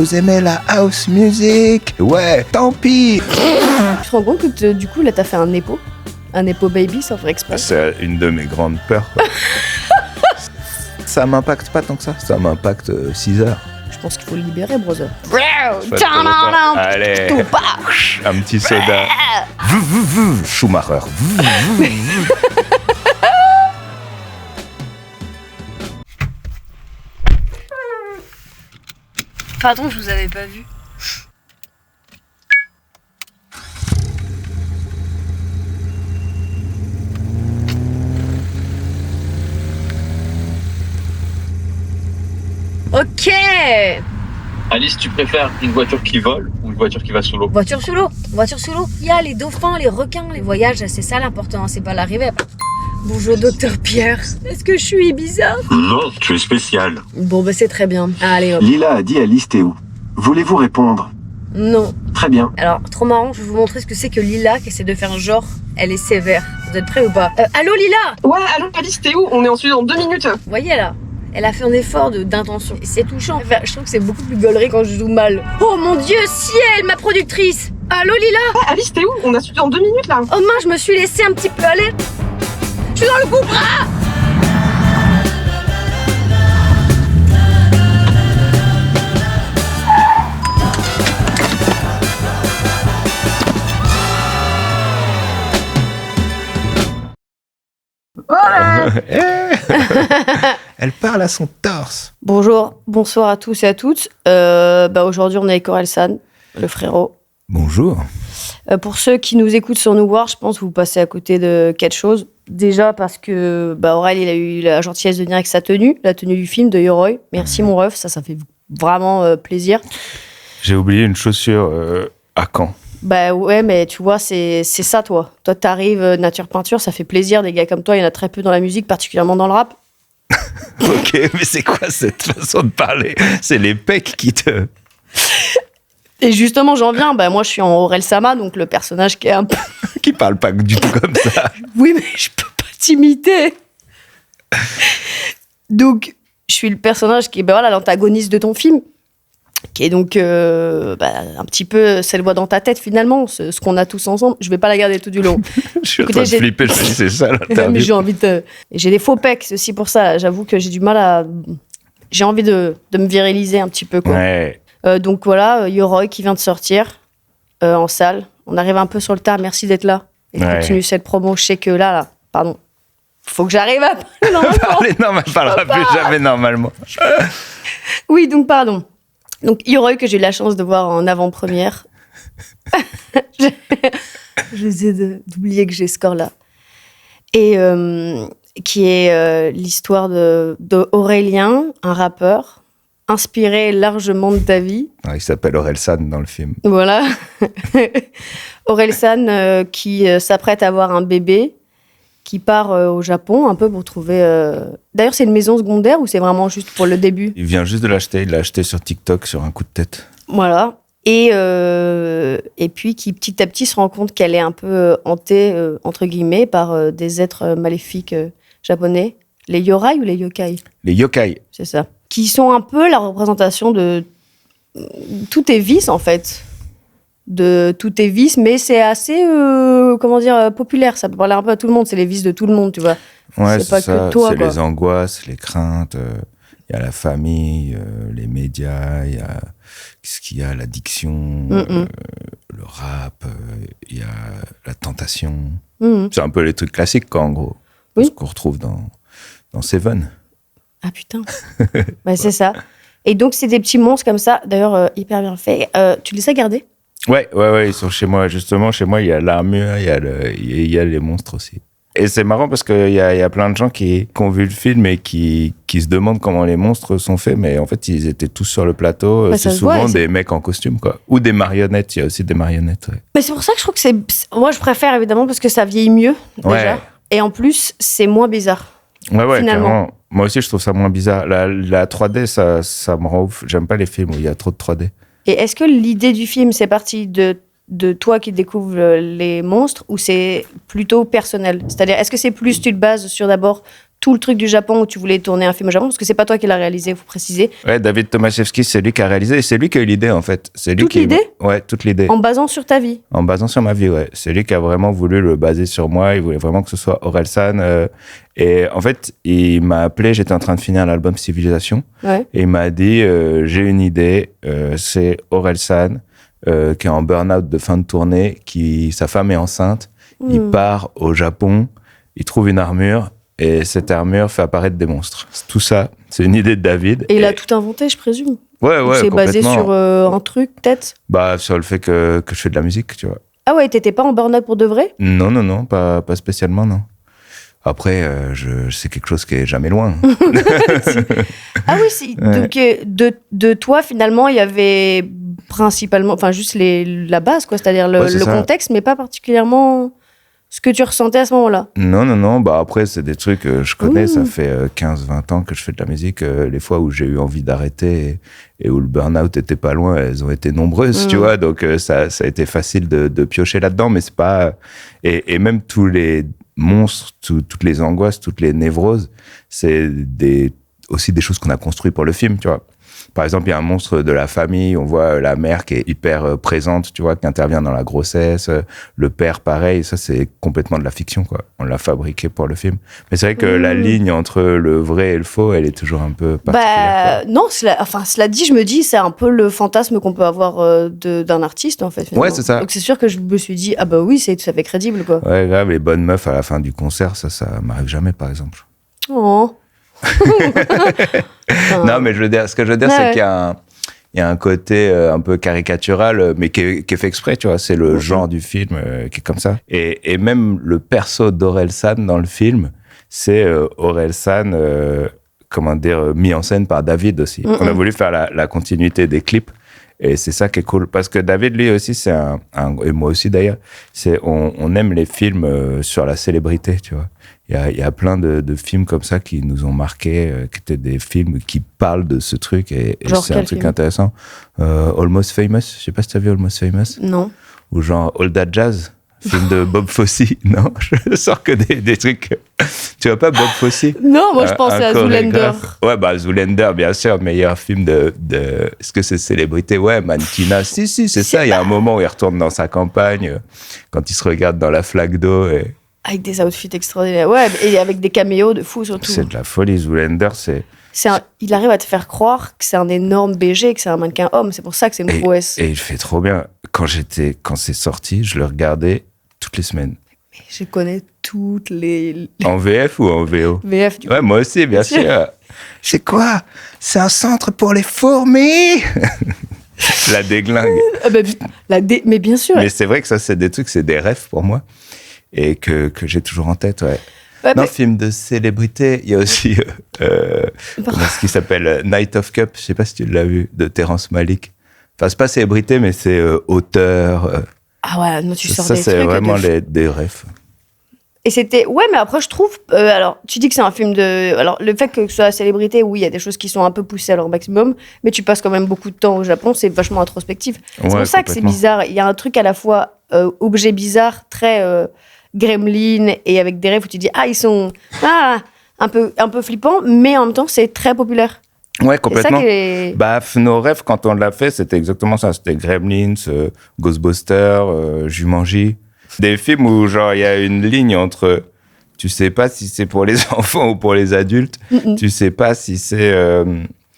Vous aimez la house music? Ouais, tant pis. Tu te rends compte que du coup là t'as fait un Nepo baby sans faire exprès? C'est une de mes grandes peurs, quoi. Ça m'impacte pas tant que ça. Ça m'impacte 6 heures. Je pense qu'il faut le libérer, brother. Allez, un petit soda. Schumacher. Pardon, je vous avais pas vu. Ok. Alice, tu préfères une voiture qui vole ou une voiture qui va sous l'eau? Voiture sous l'eau. Il y a les dauphins, les requins, les voyages, c'est ça l'important, c'est pas l'arrivée. Bonjour docteur Pierre. Est-ce que je suis bizarre? Non, tu es spécial. Bon bah c'est très bien. Allez hop. Lila a dit Alice, t'es où? Voulez-vous répondre? Non. Très bien. Alors, trop marrant, je vais vous montrer ce que c'est que Lila qui essaie de faire un genre. Elle est sévère. Vous êtes prêts ou pas? Allô Lila? Ouais, allô Alice, t'es où? On est en suite dans 2 minutes. Vous voyez là? Elle a fait un effort d'intention. Et c'est touchant. Enfin, je trouve que c'est beaucoup plus gaulerie quand je joue mal. Oh mon Dieu, ciel, ma productrice! Allô Lila? Ouais, Alice, t'es où? On a suite dans 2 minutes là. Oh mince, je me suis laissée un petit peu aller. Je suis dans le gouffre! Elle parle à son torse. Bonjour, bonsoir à tous et à toutes. Aujourd'hui, on est avec Orelsan, le frérot. Bonjour. Pour ceux qui nous écoutent sur New War, je pense que vous passez à côté de quelque chose. Déjà parce que Aurel, il a eu la gentillesse de venir avec sa tenue, la tenue du film de Yoroi. Merci mon ref, ça fait vraiment plaisir. J'ai oublié une chaussure à Caen. Bah ouais, mais tu vois, c'est ça, toi. Toi, t'arrives nature peinture, ça fait plaisir. Des gars comme toi, il y en a très peu dans la musique, particulièrement dans le rap. Ok, mais c'est quoi cette façon de parler? C'est les pecs qui te... Et justement, j'en viens. Moi, je suis en Aurel Sama, donc le personnage qui est un peu... qui parle pas du tout comme ça. Oui, mais je peux pas t'imiter. Donc, je suis le personnage qui est l'antagoniste de ton film, qui est donc un petit peu cette voix dans ta tête, finalement, ce qu'on a tous ensemble. Je vais pas la garder tout du long. Je suis en train de flipper, je me dis, c'est ça l'interview. Mais j'ai envie de... J'ai des faux pecs, c'est aussi pour ça. J'avoue que j'ai du mal à... J'ai envie de me viriliser un petit peu, quoi. Ouais. Donc voilà, Yoroi qui vient de sortir en salle. On arrive un peu sur le tard, merci d'être là. Et de continuer cette promo. Je sais que là, pardon, faut que j'arrive à parler normalement. Parler normal, on parlera plus jamais normalement. Oui, donc pardon. Donc Yoroi que j'ai eu la chance de voir en avant-première. J'essaie d'oublier que j'ai ce corps-là. Et qui est l'histoire de Aurélien, un rappeur, inspiré largement de ta vie. Ouais, il s'appelle Orelsan dans le film. Voilà. Orelsan qui s'apprête à avoir un bébé, qui part au Japon un peu pour trouver... D'ailleurs, c'est une maison secondaire ou c'est vraiment juste pour le début? Il vient juste de l'acheter, il l'a acheté sur TikTok sur un coup de tête. Voilà. Et puis qui petit à petit se rend compte qu'elle est un peu hantée, entre guillemets, par des êtres maléfiques japonais. Les yorai ou les yokai? Les yokai. C'est ça. Qui sont un peu la représentation de tout est vice, en fait. De tout est vice, mais c'est assez, populaire. Ça peut parler un peu à tout le monde. C'est les vices de tout le monde, tu vois. Ouais, c'est pas ça. que toi, c'est quoi. les angoisses, les craintes. Il y a la famille, les médias, il y a... Qu'est-ce qu'il y a? L'addiction, le rap, il y a la tentation. C'est un peu les trucs classiques, quoi, en gros. Oui. Ce qu'on retrouve dans Seven. Ah putain. C'est ça. Et donc, c'est des petits monstres comme ça. D'ailleurs, hyper bien fait. Tu les as gardés? Ouais, ils sont chez moi. Justement, chez moi, il y a l'armure, il y a les monstres aussi. Et c'est marrant parce qu'il y a plein de gens qui ont vu le film et qui se demandent comment les monstres sont faits, mais en fait, ils étaient tous sur le plateau. C'est souvent des mecs en costume, quoi. Ou des marionnettes, il y a aussi des marionnettes. Ouais. Mais c'est pour ça que je trouve que moi, je préfère, évidemment, parce que ça vieillit mieux, déjà. Et en plus, c'est moins bizarre. Ouais, finalement. Clairement. Moi aussi, je trouve ça moins bizarre. La 3D, ça me rend ouf. J'aime pas les films où il y a trop de 3D. Et est-ce que l'idée du film, c'est parti de toi qui découvres les monstres ou c'est plutôt personnel? C'est-à-dire, est-ce que c'est plus tu te bases sur d'abord tout le truc du Japon où tu voulais tourner un film au Japon, parce que c'est pas toi qui l'as réalisé, faut préciser. Ouais, David Tomaszewski, c'est lui qui a réalisé et c'est lui qui a eu l'idée en fait. C'est lui Toute l'idée ? Ouais, toute l'idée. En basant sur ta vie. En basant sur ma vie, ouais. C'est lui qui a vraiment voulu le baser sur moi. Il voulait vraiment que ce soit Orelsan. Et en fait, il m'a appelé, j'étais en train de finir l'album Civilisation. Ouais. Et il m'a dit, j'ai une idée, c'est Orelsan, qui est en burn-out de fin de tournée, sa femme est enceinte, il part au Japon, il trouve une armure, et cette armure fait apparaître des monstres. Tout ça, c'est une idée de David. Et il a tout inventé, je présume. Ouais, Donc ouais, c'est basé complètement. sur un truc, peut-être. Bah, sur le fait que je fais de la musique, tu vois. Ah ouais, t'étais pas en burn-out pour de vrai ? Non, pas spécialement, non. Après, c'est quelque chose qui est jamais loin. Ah oui, si. Ouais. Donc de toi, finalement, il y avait principalement, enfin juste la base, quoi, c'est-à-dire Ouais, c'est le ça. contexte, mais pas particulièrement ce que tu ressentais à ce moment-là. Non. Bah après, c'est des trucs que je connais. Ouh. Ça fait 15-20 ans que je fais de la musique. Les fois où j'ai eu envie d'arrêter et où le burn-out était pas loin, elles ont été nombreuses, tu vois. Donc ça a été facile de piocher là-dedans, mais c'est pas... Et même tous les monstres, toutes les angoisses, toutes les névroses, c'est aussi des choses qu'on a construites pour le film, tu vois. Par exemple, il y a un monstre de la famille, on voit la mère qui est hyper présente, tu vois, qui intervient dans la grossesse, le père pareil, ça c'est complètement de la fiction, quoi. On l'a fabriqué pour le film. Mais c'est vrai que la ligne entre le vrai et le faux, elle est toujours un peu particulière. Bah non, cela dit, je me dis, c'est un peu le fantasme qu'on peut avoir d'un artiste, en fait. Finalement. Ouais, c'est ça. Donc c'est sûr que je me suis dit, ah bah oui, ça fait crédible, quoi. Ouais, grave, les bonnes meufs à la fin du concert, ça m'arrive jamais, par exemple. Oh. Non, mais ce que je veux dire, c'est qu'il y a un côté un peu caricatural, mais qui est fait exprès, tu vois. C'est le genre du film qui est comme ça. Et même le perso d'Orelsan dans le film, c'est Orelsan, comment dire, mis en scène par David aussi. On a voulu faire la continuité des clips. Et c'est ça qui est cool. Parce que David, lui aussi, c'est et moi aussi d'ailleurs, on aime les films sur la célébrité, tu vois. Il y a plein de films comme ça qui nous ont marqués, qui étaient des films qui parlent de ce truc. Et c'est un truc film intéressant. Almost Famous, je sais pas si t'as vu Almost Famous. Non. Ou genre All That Jazz, film de Bob Fosse. Non, je sors que des trucs. Tu vois pas Bob Fosse? Non, moi je pensais à Zoolander. Ouais, bah Zoolander, bien sûr, meilleur film de... Est-ce que c'est célébrité? Ouais, Mannequinat. Si, c'est ça. Il y a un moment où il retourne dans sa campagne, quand il se regarde dans la flaque d'eau. Et... Avec des outfits extraordinaires. Ouais, et avec des caméos de fou surtout. C'est de la folie, Zoolander, c'est... Il arrive à te faire croire que c'est un énorme BG, que c'est un mannequin homme. C'est pour ça que c'est une prouesse. Et il fait trop bien. Quand c'est sorti, je le regardais toutes les semaines. Je connais toutes les... En VF ou en VO? VF, du coup. Ouais, moi aussi, bien sûr. C'est quoi? C'est un centre pour les fourmis. La déglingue. Mais bien sûr. Mais c'est vrai que ça, c'est des trucs, c'est des rêves pour moi. Et que j'ai toujours en tête, ouais. Non, film de célébrité, il y a aussi ce qui s'appelle Night of Cup, je sais pas si tu l'as vu, de Terrence Malick. Enfin, c'est pas célébrité, mais c'est auteur. Ah ouais, non, tu sors ça, des c'est trucs. vraiment des rêves. Et c'était... Ouais, mais après, je trouve... alors, tu dis que c'est un film de... Alors, le fait que ce soit la célébrité, oui, il y a des choses qui sont un peu poussées à leur maximum, mais tu passes quand même beaucoup de temps au Japon, c'est vachement introspectif. C'est pour ça que c'est bizarre. Il y a un truc à la fois objet bizarre, très gremlin, et avec des rêves où tu dis, ils sont un peu flippants, mais en même temps, c'est très populaire. Ouais, complètement. C'est ça Bah, nos rêves, quand on l'a fait, c'était exactement ça. C'était Gremlins, Ghostbusters, Jumanji. Des films où, genre, il y a une ligne entre... Tu sais pas si c'est pour les enfants ou pour les adultes. Tu sais pas si c'est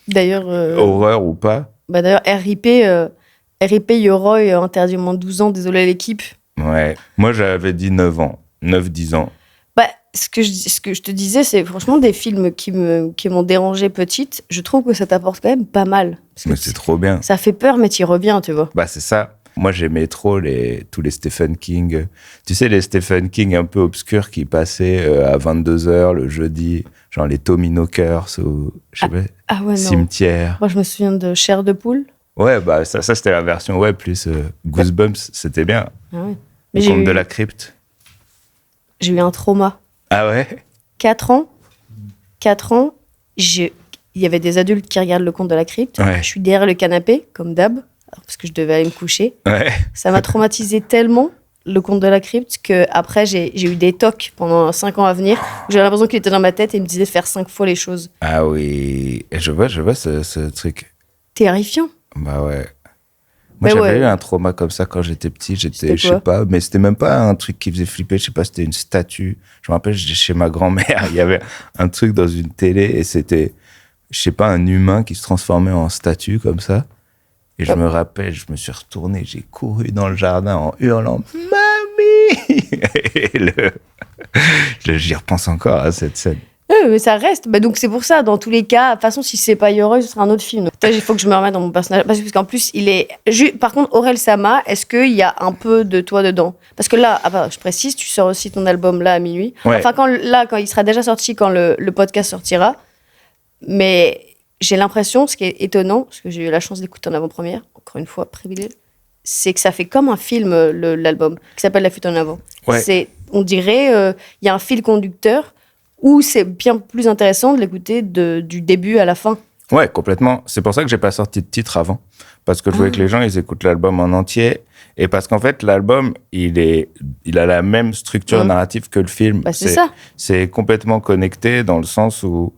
d'ailleurs, horreur ou pas. Bah d'ailleurs, RIP Yoroi, interdit au moins de 12 ans, désolé à l'équipe. Ouais. Moi, j'avais dit 9 ans. 9-10 ans. Bah, ce que je te disais, c'est franchement des films qui m'ont dérangé petite. Je trouve que ça t'apporte quand même pas mal. Mais c'est trop bien. Ça fait peur, mais t'y reviens, tu vois. Bah, c'est ça. Moi, j'aimais trop tous les Stephen King. Tu sais, les Stephen King un peu obscurs qui passaient à 22h le jeudi, genre les Tommy Knockers ou, je sais pas, ouais, Cimetière. Moi, je me souviens de Chair de poule. Ouais, bah, ça c'était la version, plus Goosebumps, c'était bien. Ah ouais. Mais Le Conte de la Crypte. J'ai eu un trauma. Ah ouais? 4 ans, il y avait des adultes qui regardent le Conte de la Crypte. Ouais. Je suis derrière le canapé, comme d'hab, parce que je devais aller me coucher. Ouais. Ça m'a traumatisé tellement Le Conte de la Crypte que après j'ai eu des tocs pendant 5 ans à venir. Où j'avais l'impression qu'il était dans ma tête et il me disait de faire 5 fois les choses. Ah oui, et je vois ce truc. Terrifiant. Bah ouais. Mais Moi, j'avais ouais. eu un trauma comme ça quand j'étais petit. C'était Je sais quoi pas, mais c'était même pas un truc qui faisait flipper. Je sais pas, c'était une statue. Je me rappelle, j'étais chez ma grand-mère. Il y avait un truc dans une télé et c'était, je sais pas, un humain qui se transformait en statue comme ça. Et je me rappelle, je me suis retourné, j'ai couru dans le jardin en hurlant « Mamie !» Et j'y repense encore à cette scène. Mais ça reste. Bah, donc c'est pour ça, dans tous les cas, de toute façon, si c'est pas Yoroi, ce sera un autre film. Il faut que je me remette dans mon personnage. Parce qu'en plus, il est. Par contre, Aurel Sama, est-ce qu'il y a un peu de toi dedans? Parce que là, je précise, tu sors aussi ton album là à minuit. Ouais. Enfin, quand il sera déjà sorti, quand le podcast sortira. Mais j'ai l'impression, ce qui est étonnant, parce que j'ai eu la chance d'écouter en avant-première, encore une fois, privilégié, c'est que ça fait comme un film, l'album, qui s'appelle La Fuite en avant. Ouais. On dirait, il y a un fil conducteur où c'est bien plus intéressant de l'écouter du début à la fin. Ouais, complètement. C'est pour ça que j'ai pas sorti de titre avant. Parce que je voulais que les gens, ils écoutent l'album en entier. Et parce qu'en fait, l'album, il a la même structure narrative que le film. Bah, c'est ça. C'est complètement connecté dans le sens où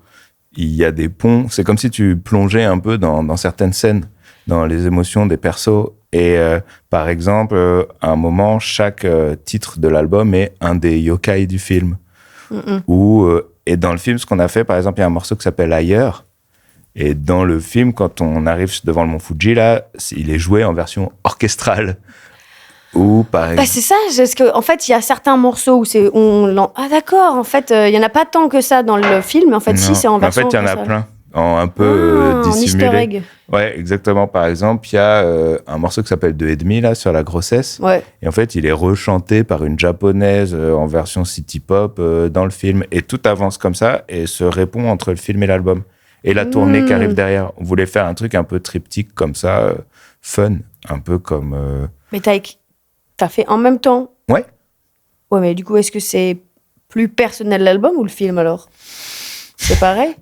il y a des ponts. C'est comme si tu plongeais un peu dans certaines scènes, dans les émotions des persos. Et par exemple, à un moment, chaque titre de l'album est un des yokai du film. Et dans le film, ce qu'on a fait, par exemple, il y a un morceau qui s'appelle Ailleurs. Et dans le film, quand on arrive devant le Mont Fuji, là, il est joué en version orchestrale. Ou par exemple... c'est ça, parce qu'en fait, il y a certains morceaux où ah d'accord, en fait, il y en a pas tant que ça dans le film, mais en fait, Non. si, c'est en version En fait, il y en a orchestrale. plein, un peu dissimulé. En easter egg. Ouais, exactement. Par exemple, il y a un morceau qui s'appelle 2,5 là, sur la grossesse. Ouais. Et en fait, il est rechanté par une japonaise en version city pop dans le film. Et tout avance comme ça et se répond entre le film et l'album. Et la tournée qui arrive derrière. On voulait faire un truc un peu triptyque comme ça, fun. Un peu comme... Mais t'as fait en même temps. Ouais. Ouais, mais du coup, est-ce que c'est plus personnel l'album ou le film alors? C'est pareil?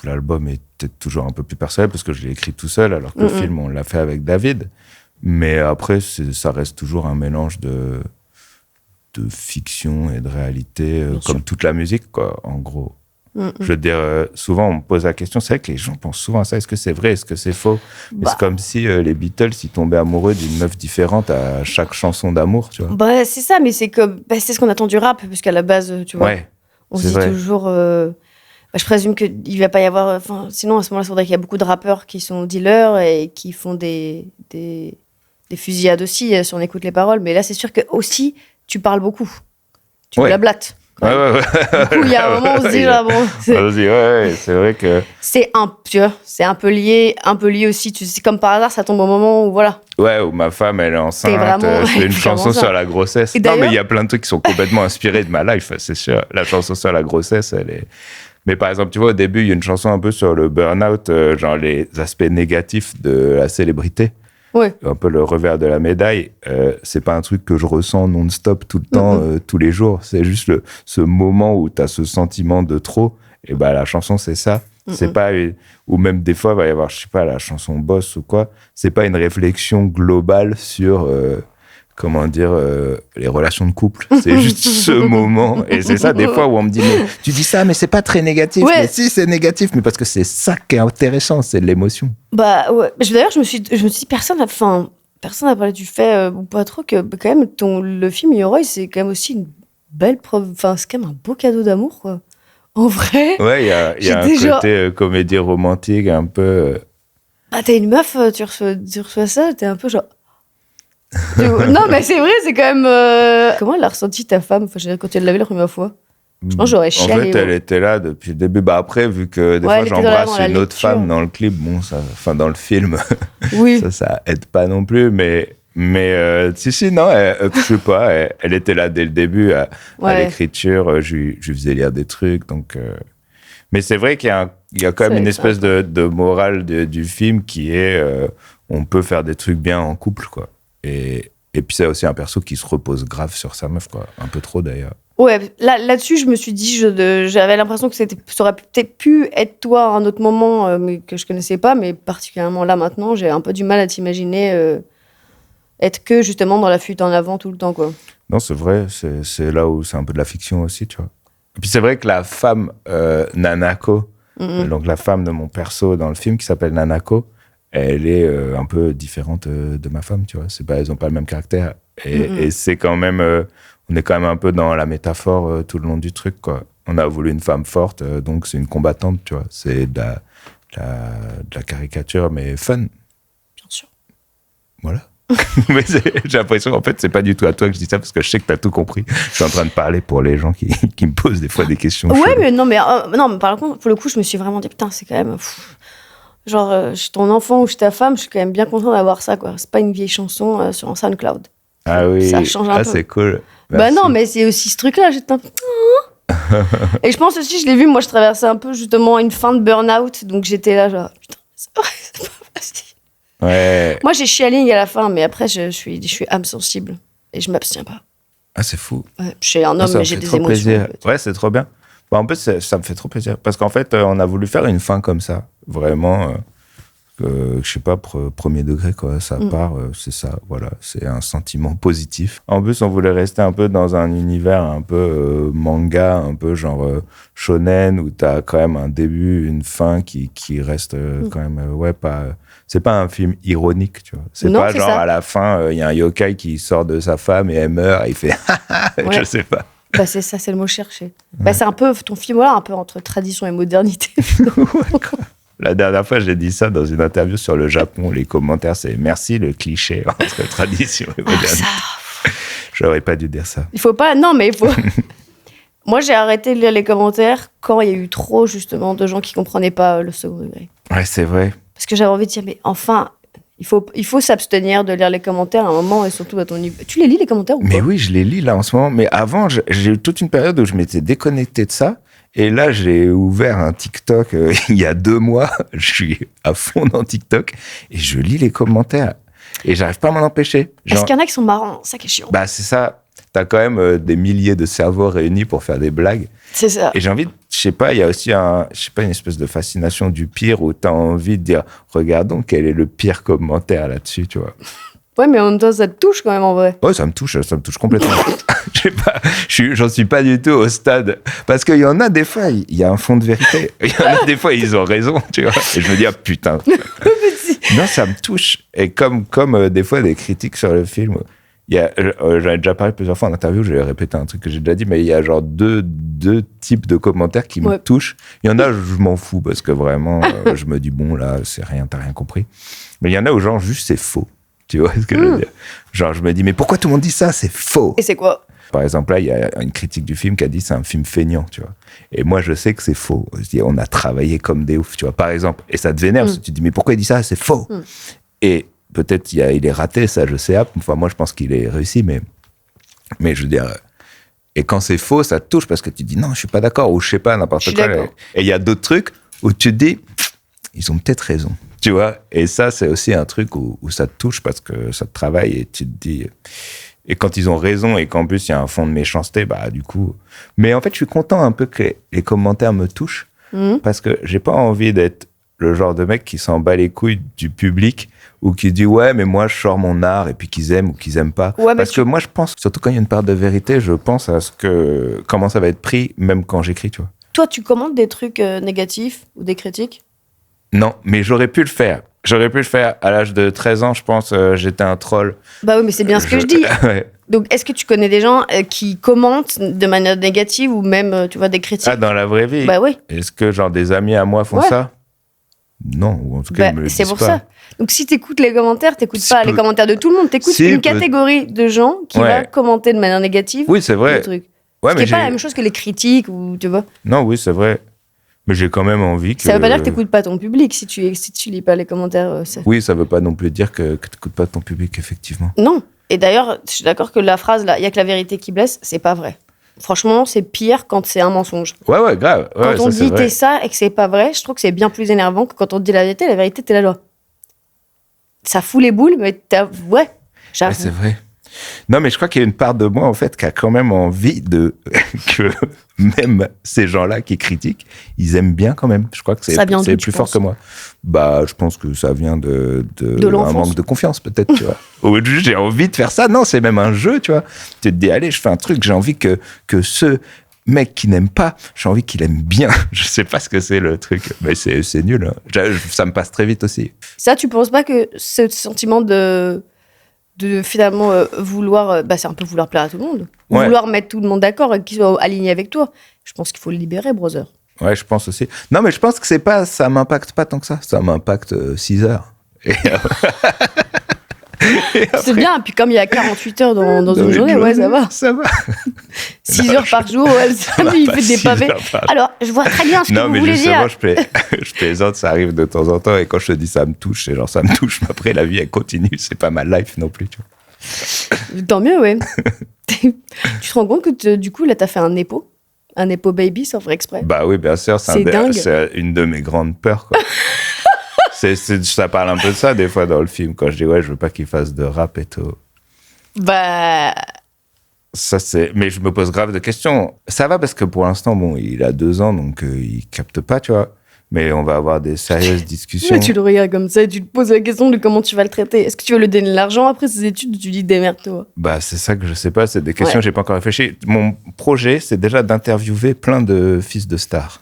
L'album est peut-être toujours un peu plus personnel parce que je l'ai écrit tout seul, alors que le film, on l'a fait avec David. Mais après, ça reste toujours un mélange de fiction et de réalité, comme toute la musique, quoi, en gros. Je veux dire, souvent, on me pose la question, c'est vrai que les gens pensent souvent à ça, est-ce que c'est vrai, est-ce que c'est faux? Mais c'est comme si les Beatles, ils tombaient amoureux d'une meuf différente à chaque chanson d'amour, tu vois. C'est ça, mais c'est c'est ce qu'on attend du rap, parce qu'à la base, tu vois, Ouais, on se dit toujours... je présume qu'il va pas y avoir... sinon, à ce moment-là, il faudrait qu'il y ait beaucoup de rappeurs qui sont dealers et qui font des fusillades aussi, si on écoute les paroles. Mais là, c'est sûr que aussi, tu parles beaucoup. Tu blablates. Ouais. Du coup, il y a un moment où on se dit, c'est vrai que... C'est un peu lié aussi. C'est comme par hasard, ça tombe au moment où, voilà. Ouais, où ma femme, elle est enceinte, je fais une chanson sur la grossesse. Non, mais il y a plein de trucs qui sont complètement inspirés de ma life, c'est sûr. La chanson sur la grossesse, elle est... Mais par exemple, tu vois, au début, il y a une chanson un peu sur le burn-out, genre les aspects négatifs de la célébrité. Ouais. Un peu le revers de la médaille. C'est pas un truc que je ressens non-stop tout le temps, tous les jours. C'est juste ce moment où tu as ce sentiment de trop. Et bah, la chanson, c'est ça. C'est pas... Ou même des fois, il va y avoir, je sais pas, la chanson Boss ou quoi. C'est pas une réflexion globale sur... comment dire, les relations de couple. C'est juste ce moment. Et c'est ça, des fois, où on me dit, mais tu dis ça, mais c'est pas très négatif. Ouais. Mais si, c'est négatif, mais parce que c'est ça qui est intéressant, c'est de l'émotion. Ouais. D'ailleurs, je me suis dit, personne n'a parlé du fait, ou pas trop, que quand même, le film Yoroi, c'est quand même aussi une belle preuve. Enfin, c'est quand même un beau cadeau d'amour, quoi. En vrai. Ouais, il y a un côté comédie romantique, un peu... t'es une meuf, tu reçois ça, t'es un peu genre... Non, mais c'est vrai, c'est quand même... Comment elle a ressenti, ta femme, quand elle l'a vu la première fois? Je pense que j'aurais chialé. En fait, elle était là depuis le début. Après, vu que des fois, j'embrasse une autre femme dans le clip, dans le film, oui. ça aide pas non plus. Mais si, non, je sais pas, elle était là dès le début à l'écriture. Je lui faisais lire des trucs. Donc, mais c'est vrai qu'il y a quand même une espèce de morale du film qui est on peut faire des trucs bien en couple, quoi. Et puis, c'est aussi un perso qui se repose grave sur sa meuf, quoi. Un peu trop, d'ailleurs. Ouais, là-dessus, je me suis dit, j'avais l'impression que ça aurait peut-être pu être toi à un autre moment, mais que je connaissais pas, mais particulièrement là, maintenant, j'ai un peu du mal à t'imaginer être que justement dans la fuite en avant tout le temps, quoi. Non, c'est vrai, c'est là où c'est un peu de la fiction aussi, tu vois. Et puis c'est vrai que la femme, Nanako, donc la femme de mon perso dans le film qui s'appelle Nanako, elle est un peu différente de ma femme, tu vois. Elles n'ont pas le même caractère. Et c'est quand même, on est quand même un peu dans la métaphore tout le long du truc, quoi. On a voulu une femme forte, donc c'est une combattante, tu vois. C'est de la caricature, mais fun. Bien sûr. Voilà. Mais j'ai l'impression, en fait, c'est pas du tout à toi que je dis ça parce que je sais que t'as tout compris. Je suis en train de parler pour les gens qui me posent des fois des questions. Ouais, cheloues. mais non, mais par contre, pour le coup, je me suis vraiment dit, putain, c'est quand même. Genre, je suis ton enfant ou je suis ta femme, je suis quand même bien content d'avoir ça, quoi. C'est pas une vieille chanson sur un SoundCloud. Ah oui, Ça change un peu. c'est cool. Bah Merci. non, mais c'est aussi ce truc-là, j'étais un peu. Et je pense aussi, je l'ai vu, moi, je traversais un peu justement une fin de burn-out, donc j'étais là, genre, putain, c'est pas facile. Ouais. Moi, j'ai chialé à la fin, mais après, je suis âme sensible et je m'abstiens pas. Ah, c'est fou. Ouais, je suis un Ah, homme, ça me mais j'ai fait des trop émotions. plaisir. en fait. Ouais, c'est trop bien. Bah, en plus, ça me fait trop plaisir. Parce qu'en fait, on a voulu faire une fin comme ça. Vraiment, je sais pas, premier degré, quoi. Ça part, c'est ça. Voilà, c'est un sentiment positif. En plus, on voulait rester un peu dans un univers un peu manga, un peu genre shonen, où t'as quand même un début, une fin qui reste quand même, pas. C'est pas un film ironique, tu vois. C'est Non, pas c'est genre ça. à la fin, il y a un yokai qui sort de sa femme et elle meurt et il fait Ouais. je sais pas. Bah, c'est ça, c'est le mot cherché. Bah, c'est un peu ton film, voilà, un peu entre tradition et modernité. La dernière fois, j'ai dit ça dans une interview sur le Japon. Les commentaires, c'est merci le cliché entre tradition et modernité. Ça, J'aurais pas dû dire ça. il faut pas. Non, mais il faut. Moi, j'ai arrêté de lire les commentaires quand il y a eu trop, justement, de gens qui comprenaient pas le second degré. Ouais, c'est vrai. Parce que j'avais envie de dire, mais enfin, il faut s'abstenir de lire les commentaires à un moment et surtout à ton niveau. Tu les lis, les commentaires ou Mais pas oui, je les lis là en ce moment. Mais avant, j'ai eu toute une période où je m'étais déconnecté de ça. Et là, j'ai ouvert un TikTok il y a 2 mois. Je suis à fond dans TikTok et je lis les commentaires. Et j'arrive pas à m'en empêcher. Est-ce qu'il y en a qui sont marrants? Ça qui est chiant. Bah, c'est ça. T'as quand même des milliers de cerveaux réunis pour faire des blagues. C'est ça. Et j'ai envie, je sais pas, il y a aussi une espèce de fascination du pire où t'as envie de dire, regardons quel est le pire commentaire là-dessus, tu vois. Ouais, mais en même temps, ça te touche quand même en vrai. Ouais, ça me touche complètement. Je sais pas, j'en suis pas du tout au stade. Parce qu'il y en a des fois, il y a un fond de vérité. Il y en a des fois, ils ont raison, tu vois. Et je me dis, ah putain. Non, ça me touche. Et comme des fois, des critiques sur le film, j'en ai déjà parlé plusieurs fois en interview, je vais répéter un truc que j'ai déjà dit, mais il y a genre deux types de commentaires qui me touchent. Il y en a, je m'en fous parce que vraiment, je me dis, bon, là, c'est rien, t'as rien compris. Mais il y en a où genre, juste, c'est faux. Tu vois ce que je veux dire? Genre, je me dis, mais pourquoi tout le monde dit ça? C'est faux. Et c'est quoi? Par exemple, là, il y a une critique du film qui a dit c'est un film feignant, tu vois. Et moi, je sais que c'est faux. Je dis, on a travaillé comme des oufs, tu vois, par exemple. Et ça te vénère, parce que tu te dis, mais pourquoi il dit ça? C'est faux. Et peut-être il est raté, ça, je sais. Enfin, moi, je pense qu'il est réussi, mais je veux dire. Et quand c'est faux, ça te touche parce que tu te dis, non, je suis pas d'accord, ou je sais pas, n'importe quoi. D'accord. Et il y a d'autres trucs où tu te dis, ils ont peut-être raison. Tu vois, et ça, c'est aussi un truc où ça te touche parce que ça te travaille et tu te dis. Et quand ils ont raison et qu'en plus il y a un fond de méchanceté, bah du coup. Mais en fait, je suis content un peu que les commentaires me touchent parce que j'ai pas envie d'être le genre de mec qui s'en bat les couilles du public ou qui dit ouais, mais moi je sors mon art et puis qu'ils aiment ou qu'ils aiment pas. Ouais, parce que moi, je pense, surtout quand il y a une part de vérité, je pense à comment ça va être pris, même quand j'écris, tu vois. Toi, tu commandes des trucs négatifs ou des critiques? Non, mais j'aurais pu le faire. J'aurais pu le faire. À l'âge de 13 ans, je pense, j'étais un troll. Bah oui, mais c'est bien ce que je dis. Ouais. Donc, est-ce que tu connais des gens qui commentent de manière négative ou même, tu vois, des critiques? Ah, dans la vraie vie? Bah oui. Est-ce que, genre, des amis à moi font ça? Non, ou en tout cas, Bah, ils me le c'est disent pour pas. ça. Donc, si t'écoutes les commentaires, t'écoutes Si pas peu- les commentaires de tout le monde, t'écoutes Si une peu- catégorie de gens qui Ouais. va commenter de manière négative Oui, c'est vrai. le truc. Ouais, Ce qui mais n'est pas la même chose que les critiques ou, tu vois. Non, oui, c'est vrai. Mais j'ai quand même envie que... Ça veut pas dire que t'écoutes pas ton public si tu lis pas les commentaires. Oui, ça veut pas non plus dire que t'écoutes pas ton public, effectivement. Non. Et d'ailleurs, je suis d'accord que la phrase là, il y a que la vérité qui blesse, c'est pas vrai. Franchement, c'est pire quand c'est un mensonge. Ouais, grave. Quand Ouais, on ça, c'est dit vrai. t'es ça et que c'est pas vrai, je trouve que c'est bien plus énervant que quand on te dit la vérité, t'es là genre. Ça fout les boules, mais ouais, Ouais, j'avoue. c'est vrai. Non, mais je crois qu'il y a une part de moi, en fait, qui a quand même envie que même ces gens-là qui critiquent, ils aiment bien quand même. Je crois que Ça vient c'est d'où, plus tu fort penses que moi. Bah, je pense que ça vient de l'enfance. un manque de confiance, peut-être, tu vois. Ou juste, j'ai envie de faire ça. Non, c'est même un jeu, tu vois. Tu te dis, allez, je fais un truc, j'ai envie que ce mec qui n'aime pas, j'ai envie qu'il aime bien. Je sais pas ce que c'est le truc, mais c'est nul. Hein. Ça me passe très vite aussi. Ça, tu penses pas que ce sentiment de finalement vouloir... c'est un peu vouloir plaire à tout le monde. Ouais. Vouloir mettre tout le monde d'accord et qu'ils soient alignés avec toi. Je pense qu'il faut le libérer, brother. Ouais, je pense aussi. Non, mais je pense que ça m'impacte pas tant que ça. Ça m'impacte 6 heures. Et C'est bien, puis comme il y a 48 heures dans une journée, ouais, ça va. Ça va. 6 heures par jour, ouais, ça, Non, il pas fait des 6 pavés. heures par jour. Alors, je vois très bien ce que Non, vous mais voulez justement, dire. je plaisante, ça arrive de temps en temps. Et quand je te dis ça me touche, c'est genre ça me touche. Mais après, la vie, elle continue. C'est pas ma life non plus, tu vois. Tant mieux, ouais. Tu te rends compte que du coup, là, t'as fait un épo baby sans faire exprès. Bah oui, bien sûr. C'est dingue. C'est une de mes grandes peurs, quoi. Ça parle un peu de ça, des fois, dans le film. Quand je dis, ouais, je veux pas qu'il fasse de rap et tout. Bah, Ça, mais je me pose grave de questions. Ça va parce que pour l'instant, bon, il a 2 ans, donc il capte pas, tu vois. Mais on va avoir des sérieuses discussions. mais tu le regardes comme ça et tu te poses la question de comment tu vas le traiter. Est-ce que tu veux lui donner de l'argent après ses études ou tu dis démerde-toi? Bah, c'est ça que je sais pas. C'est des questions Ouais. que j'ai pas encore réfléchi. Mon projet, c'est déjà d'interviewer plein de fils de stars.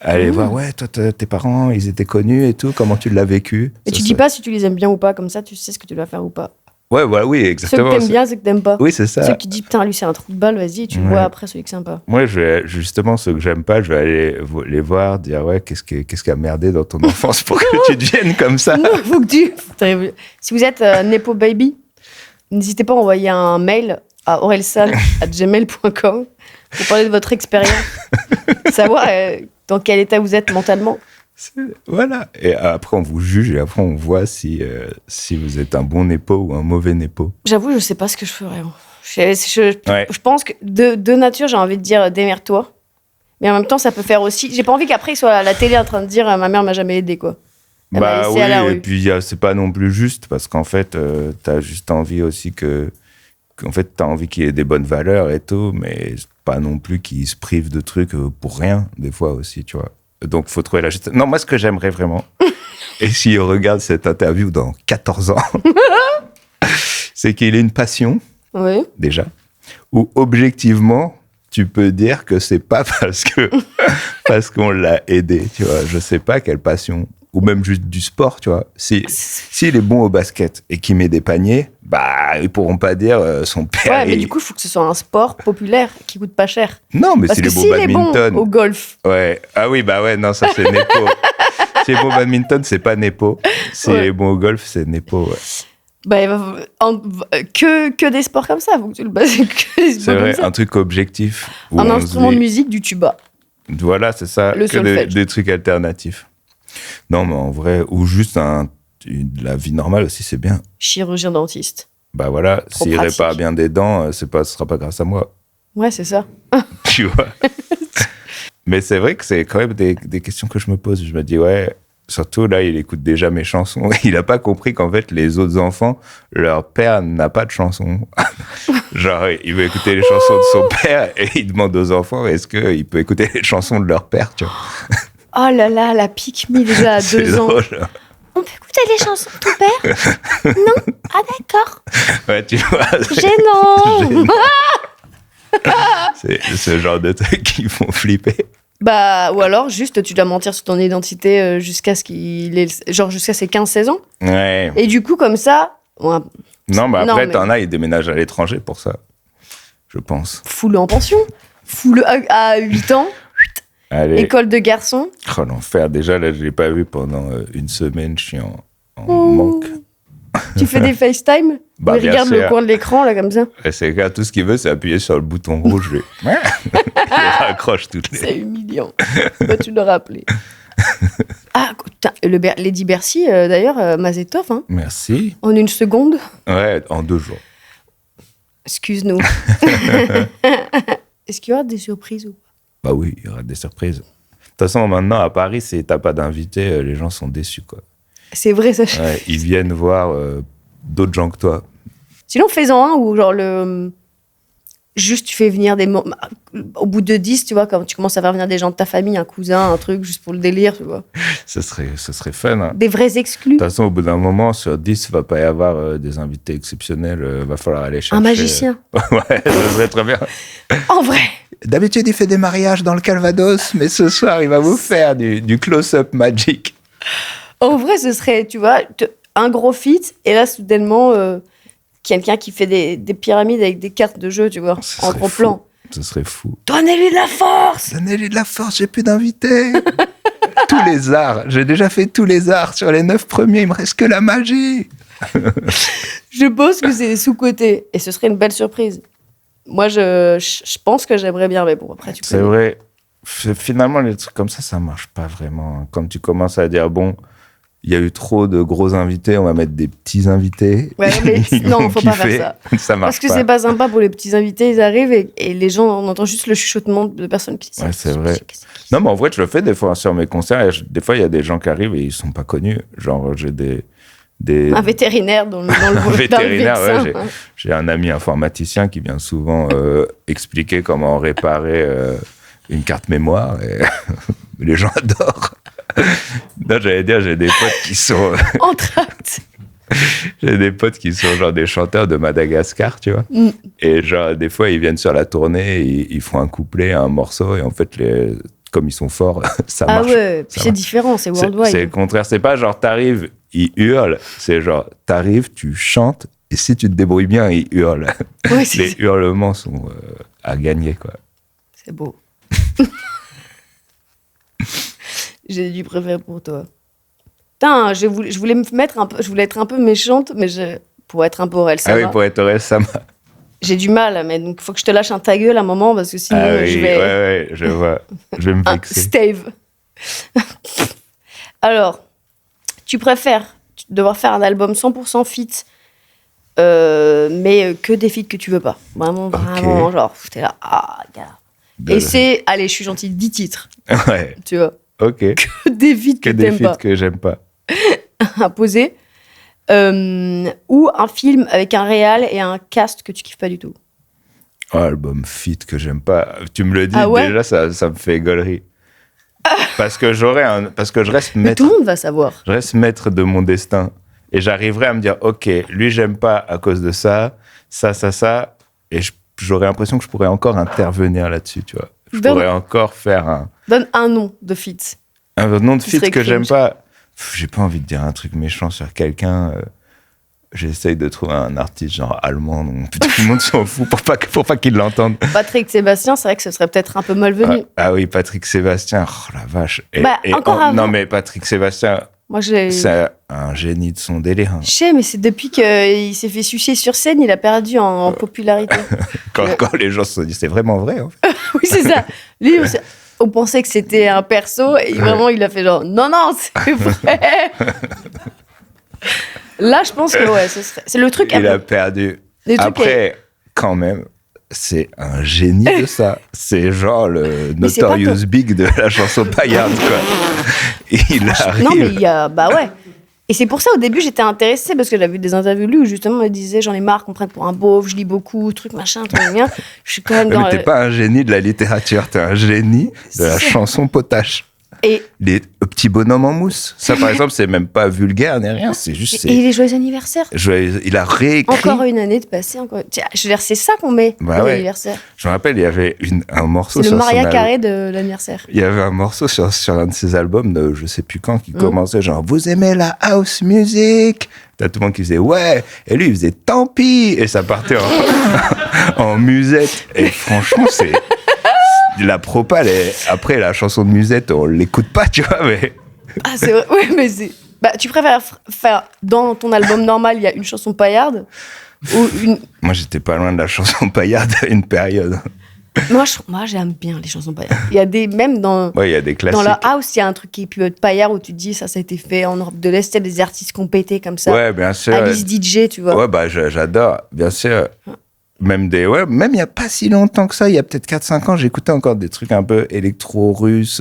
Aller voir, ouais, toi, tes parents, ils étaient connus et tout. Comment tu l'as vécu? Et tu dis pas si tu les aimes bien ou pas, comme ça tu sais ce que tu dois faire ou pas. Ouais, voilà, oui, Ceux exactement. que t'aimes bien, ceux que t'aimes pas. Oui, c'est ça. Ceux qui disent putain, lui c'est un trou de balle, vas-y, et tu le Ouais. vois après celui que c'est sympa. Moi, justement, ceux que j'aime pas, je vais aller les voir, dire, ouais, qu'est-ce qui a merdé dans ton enfance pour que tu deviennes comme ça? Non, faut que tu. Si vous êtes Nepo Baby, n'hésitez pas à envoyer un mail à orelsan@gmail.com pour parler de votre expérience. Savoir dans quel état vous êtes mentalement. Voilà. Et après, on vous juge et après, on voit si vous êtes un bon népo ou un mauvais népo. J'avoue, je sais pas ce que je ferais. Je Ouais. pense que de nature, j'ai envie de dire démerde-toi. Mais en même temps, ça peut faire aussi. J'ai pas envie qu'après, il soit à la télé en train de dire ma mère m'a jamais aidé, quoi. Elle m'a Bah laissé oui, à la et rue. puis c'est pas non plus juste parce qu'en fait, t'as juste envie aussi qu'en fait, t'as envie qu'il y ait des bonnes valeurs et tout, mais pas non plus qu'il se prive de trucs pour rien, des fois aussi, tu vois. Donc, faut trouver la juste. Non, moi, ce que j'aimerais vraiment, et s'il regarde cette interview dans 14 ans, c'est qu'il ait une passion, Oui. déjà, où objectivement, tu peux dire que c'est pas parce qu'on l'a aidé, tu vois. Je sais pas quelle passion. Ou même juste du sport, tu vois. S'il est bon au basket et qu'il met des paniers, bah, ils pourront pas dire son père. Ouais, mais du coup, il faut que ce soit un sport populaire qui coûte pas cher. Non, mais Parce s'il que est bon s'il au est bon badminton. au golf, Ouais. Ah oui, bah ouais, non, ça c'est Nepo. S'il est bon au badminton, c'est pas Nepo. S'il Ouais. est bon au golf, c'est Nepo, ouais. bah, que des sports comme ça. Faut que tu le bases que des C'est sports comme vrai, ça. un truc objectif. où Un on se instrument dit- de musique, du tuba. Voilà, c'est ça. Le Que des solfège. trucs alternatifs. Non, mais en vrai, ou juste la vie normale aussi, c'est bien. Chirurgien dentiste. Bah voilà, Trop s'il pratique. répare bien des dents, ce sera pas grâce à moi. Ouais, c'est ça. Tu vois. Mais c'est vrai que c'est quand même des questions que je me pose. Je me dis, ouais, surtout là, il écoute déjà mes chansons. Il a pas compris qu'en fait, les autres enfants, leur père n'a pas de chansons. Genre, il veut écouter les chansons de son père et il demande aux enfants, est-ce qu'il peut écouter les chansons de leur père, tu vois. Oh là là, la pique-me déjà à C'est 2 ans. drôle. On peut écouter les chansons de ton père? Non? Ah d'accord. Ouais, tu vois. Gênant. C'est ce genre de trucs qui font flipper. Bah, ou alors, juste, tu dois mentir sur ton identité jusqu'à ce qu'il ait... Genre, jusqu'à ses 15-16 ans. Ouais. Et du coup, comme ça, on Non, mais Non, après, mais- t'en as, ils déménagent à l'étranger pour ça. Je pense. fout-le en pension. Fout-le à 8 ans. Allez. École de garçon. Oh, l'enfer. Déjà, là, je l'ai pas vu pendant une semaine. Je suis en Oh. manque. Tu fais des FaceTime? Bah, Oui, bien regarde sûr. le coin de l'écran, là, comme ça. Et c'est le gars, tout ce qu'il veut, c'est appuyer sur le bouton rouge. Il raccroche toutes les... C'est humiliant. Dois-tu le rappeler? Ah, putain, Lady Bercy, d'ailleurs, Mazetov, hein, Merci. en 1 seconde. Ouais, en 2 jours. Excuse-nous. Est-ce qu'il y aura des surprises ou pas? Bah oui, il y aura des surprises. De toute façon, maintenant, à Paris, si t'as pas d'invité, les gens sont déçus, quoi. C'est vrai, ça. Ouais, ils viennent voir d'autres gens que toi. Sinon, fais-en un où, genre, juste tu fais venir au bout de 10, tu vois, quand tu commences à faire venir des gens de ta famille, un cousin, un truc, juste pour le délire, tu vois. Ce serait fun. Hein. Des vrais exclus. De toute façon, au bout d'un moment, sur 10, il ne va pas y avoir des invités exceptionnels. Va falloir aller chercher... Un magicien. Ouais, ça serait très bien. En vrai. D'habitude, il fait des mariages dans le Calvados, mais ce soir, il va vous faire du close-up magic. En vrai, ce serait, tu vois, un gros feat, et là, soudainement, quelqu'un qui fait des pyramides avec des cartes de jeu, tu vois, en gros plan. Ce serait fou. Donnez-lui de la force! Donnez-lui de la force, j'ai plus d'invités. Tous les arts. J'ai déjà fait tous les arts. Sur les 9 premiers, il me reste que la magie. Je pense que c'est sous-côté, et ce serait une belle surprise. Moi, je pense que j'aimerais bien, mais bon, après, tu C'est connais. vrai. Finalement, les trucs comme ça marche pas vraiment. Quand tu commences à dire, bon, il y a eu trop de gros invités, on va mettre des petits invités. Ouais, mais Ils non, vont faut pas kiffer. faire ça. Ça marche Parce que c'est pas sympa pour les petits invités, ils arrivent et les gens, on entend juste le chuchotement de personnes qui disent. Ouais, c'est vrai. Non, mais en vrai, je le fais des fois sur mes concerts. Et des fois, il y a des gens qui arrivent et ils sont pas connus. Genre, j'ai des... Un vétérinaire dans le Un vétérinaire, dans le ouais, vexin. j'ai un ami informaticien qui vient souvent expliquer comment réparer une carte mémoire et les gens adorent. Non, j'allais dire, j'ai des potes qui sont Entracte. j'ai des potes qui sont genre des chanteurs de Madagascar, tu vois. Mm. Et genre des fois ils viennent sur la tournée, ils font un couplet, un morceau et en fait comme ils sont forts, ça Ah marche. ouais, puis Ça c'est marche. différent, c'est C'est worldwide. le contraire, c'est pas genre t'arrives, ils hurlent, c'est genre t'arrives, tu chantes et si tu te débrouilles bien, ils hurlent. Ouais, c'est Les hurlements sont à gagner, quoi. c'est beau. J'ai du préféré pour toi. Putain, je voulais me mettre un peu, je voulais être un peu méchante, mais pour être un peu Aurel, ça Ah oui, va. pour être honnête, ça m'a... J'ai du mal, mais donc faut que je te lâche un ta gueule à un moment parce que sinon Ah oui, je vais. ouais, je vois. Je vais me Un vexer. Stave. Alors, tu préfères devoir faire un album 100% feat, mais que des feats que tu veux pas. Vraiment, vraiment, genre, t'es là, ah, gars. Et c'est, allez, je suis gentille, 10 titres, Ouais, tu vois. ok. Que des feats que Que des t'aimes pas feats que j'aime pas. à poser. Ou un film avec un réal et un cast que tu kiffes pas du tout. Oh, album fit que j'aime pas. Tu me le dis, Ah ouais déjà, ça me fait gaulerie. Parce que parce que je reste Mais maître, tout le monde va savoir. je reste maître de mon destin. Et j'arriverai à me dire, ok, lui, j'aime pas à cause de ça. Et j'aurais l'impression que je pourrais encore intervenir là-dessus, tu vois. Je pourrais encore faire Donne un nom de feat. un nom de Qui fit serait que j'aime cringe. pas. J'ai pas envie de dire un truc méchant sur quelqu'un. J'essaye de trouver un artiste genre allemand, donc tout le monde s'en fout pour pas qu'il l'entende. Patrick Sébastien, c'est vrai que ce serait peut-être un peu malvenu. Ah oui, Patrick Sébastien, oh la vache. Encore avant. Non mais Patrick Sébastien, Moi, j'ai. c'est un génie de son délire. Hein. Je sais, mais c'est depuis qu'il s'est fait sucer sur scène, il a perdu en popularité. Quand les gens se disent, c'est vraiment vrai. En fait. Oui, c'est ça. Lui, on pensait que c'était un perso, et vraiment, il a fait genre, non, c'est vrai. Là, je pense que, ouais, c'est le truc. Il a perdu. Les trucs Après, quand même, c'est un génie de ça. C'est genre le Mais c'est pas Notorious Big de la chanson paillarde, quoi. Il arrive. Non, mais il y a. Bah ouais. Et c'est pour ça, au début, j'étais intéressée parce que j'avais vu des interviews de lui où justement, il me disait j'en ai marre qu'on me prenne pour un beauf, je lis beaucoup, truc machin, truc bien. Je suis quand même dans. Mais t'es pas un génie de la littérature, t'es un génie de la C'est- chanson potache. Et, Les petits bonhommes en mousse. Ça, par exemple, c'est même pas vulgaire ni rien. C'est juste. et les joyeux anniversaires. Il a réécrit. Encore une année de passé. Tiens, je veux dire, c'est ça qu'on met Bah pour ouais. l'anniversaire. Je me rappelle, il y avait un morceau C'est sur le son Maria album. Carré de l'anniversaire. Il y avait un morceau sur un de ses albums de je sais plus quand qui commençait genre vous aimez la house music. T'as tout le monde qui faisait ouais et lui il faisait tant pis et ça partait en musette et franchement c'est la propale après la chanson de musette on l'écoute pas tu vois mais Ah, c'est vrai. Oui, mais c'est. Bah, tu préfères faire dans ton album normal, il y a une chanson paillarde ou une. moi j'étais pas loin de la chanson paillarde à une période. Moi, j'aime bien les chansons paillardes. Il y a des. Même dans. Ouais il y a des classiques. Dans la house, il y a un truc qui peut être paillard où tu te dis ça a été fait en Europe de l'Est, il y a des artistes qui ont pété comme ça. Ouais bien sûr. Alice DJ, tu vois. Ouais, bah, j'adore, bien sûr. Même il n'y a pas si longtemps que ça, il y a peut-être 4-5 ans, j'écoutais encore des trucs un peu électro-russes,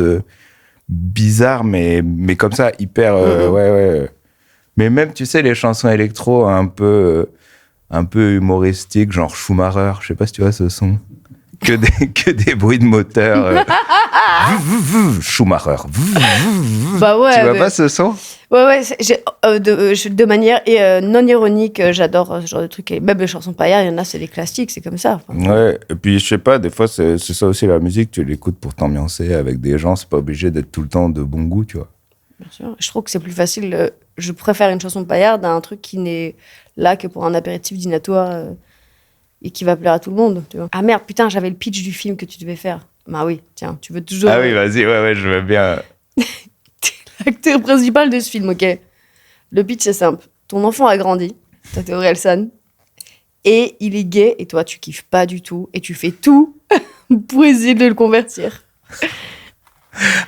bizarres, mais comme ça, hyper, ouais. Mais même, tu sais, les chansons électro un peu un peu humoristique, genre Schumacher. Je sais pas si tu vois ce son. Que des bruits de moteur. Schumacher. Bah ouais. Tu vois pas ce son? Ouais, de manière non ironique, j'adore ce genre de trucs. Et même les chansons paillardes, il y en a, c'est des classiques, c'est comme ça. Enfin, Ouais, et puis je sais pas, des fois c'est ça aussi la musique, tu l'écoutes pour t'ambiancer avec des gens, c'est pas obligé d'être tout le temps de bon goût, tu vois. bien sûr. Je trouve que c'est plus facile. Je préfère une chanson paillarde à un truc qui n'est là que pour un apéritif dînatoire et qui va plaire à tout le monde. Tu vois. Ah merde, putain, j'avais le pitch du film que tu devais faire. Bah oui, tiens, tu veux toujours. Ah oui, vas-y, ouais, je veux bien. L'acteur principal de ce film, ok. Le pitch, c'est simple. Ton enfant a grandi, toi t'es Orelsan, et il est gay, et toi tu kiffes pas du tout, et tu fais tout pour essayer de le convertir.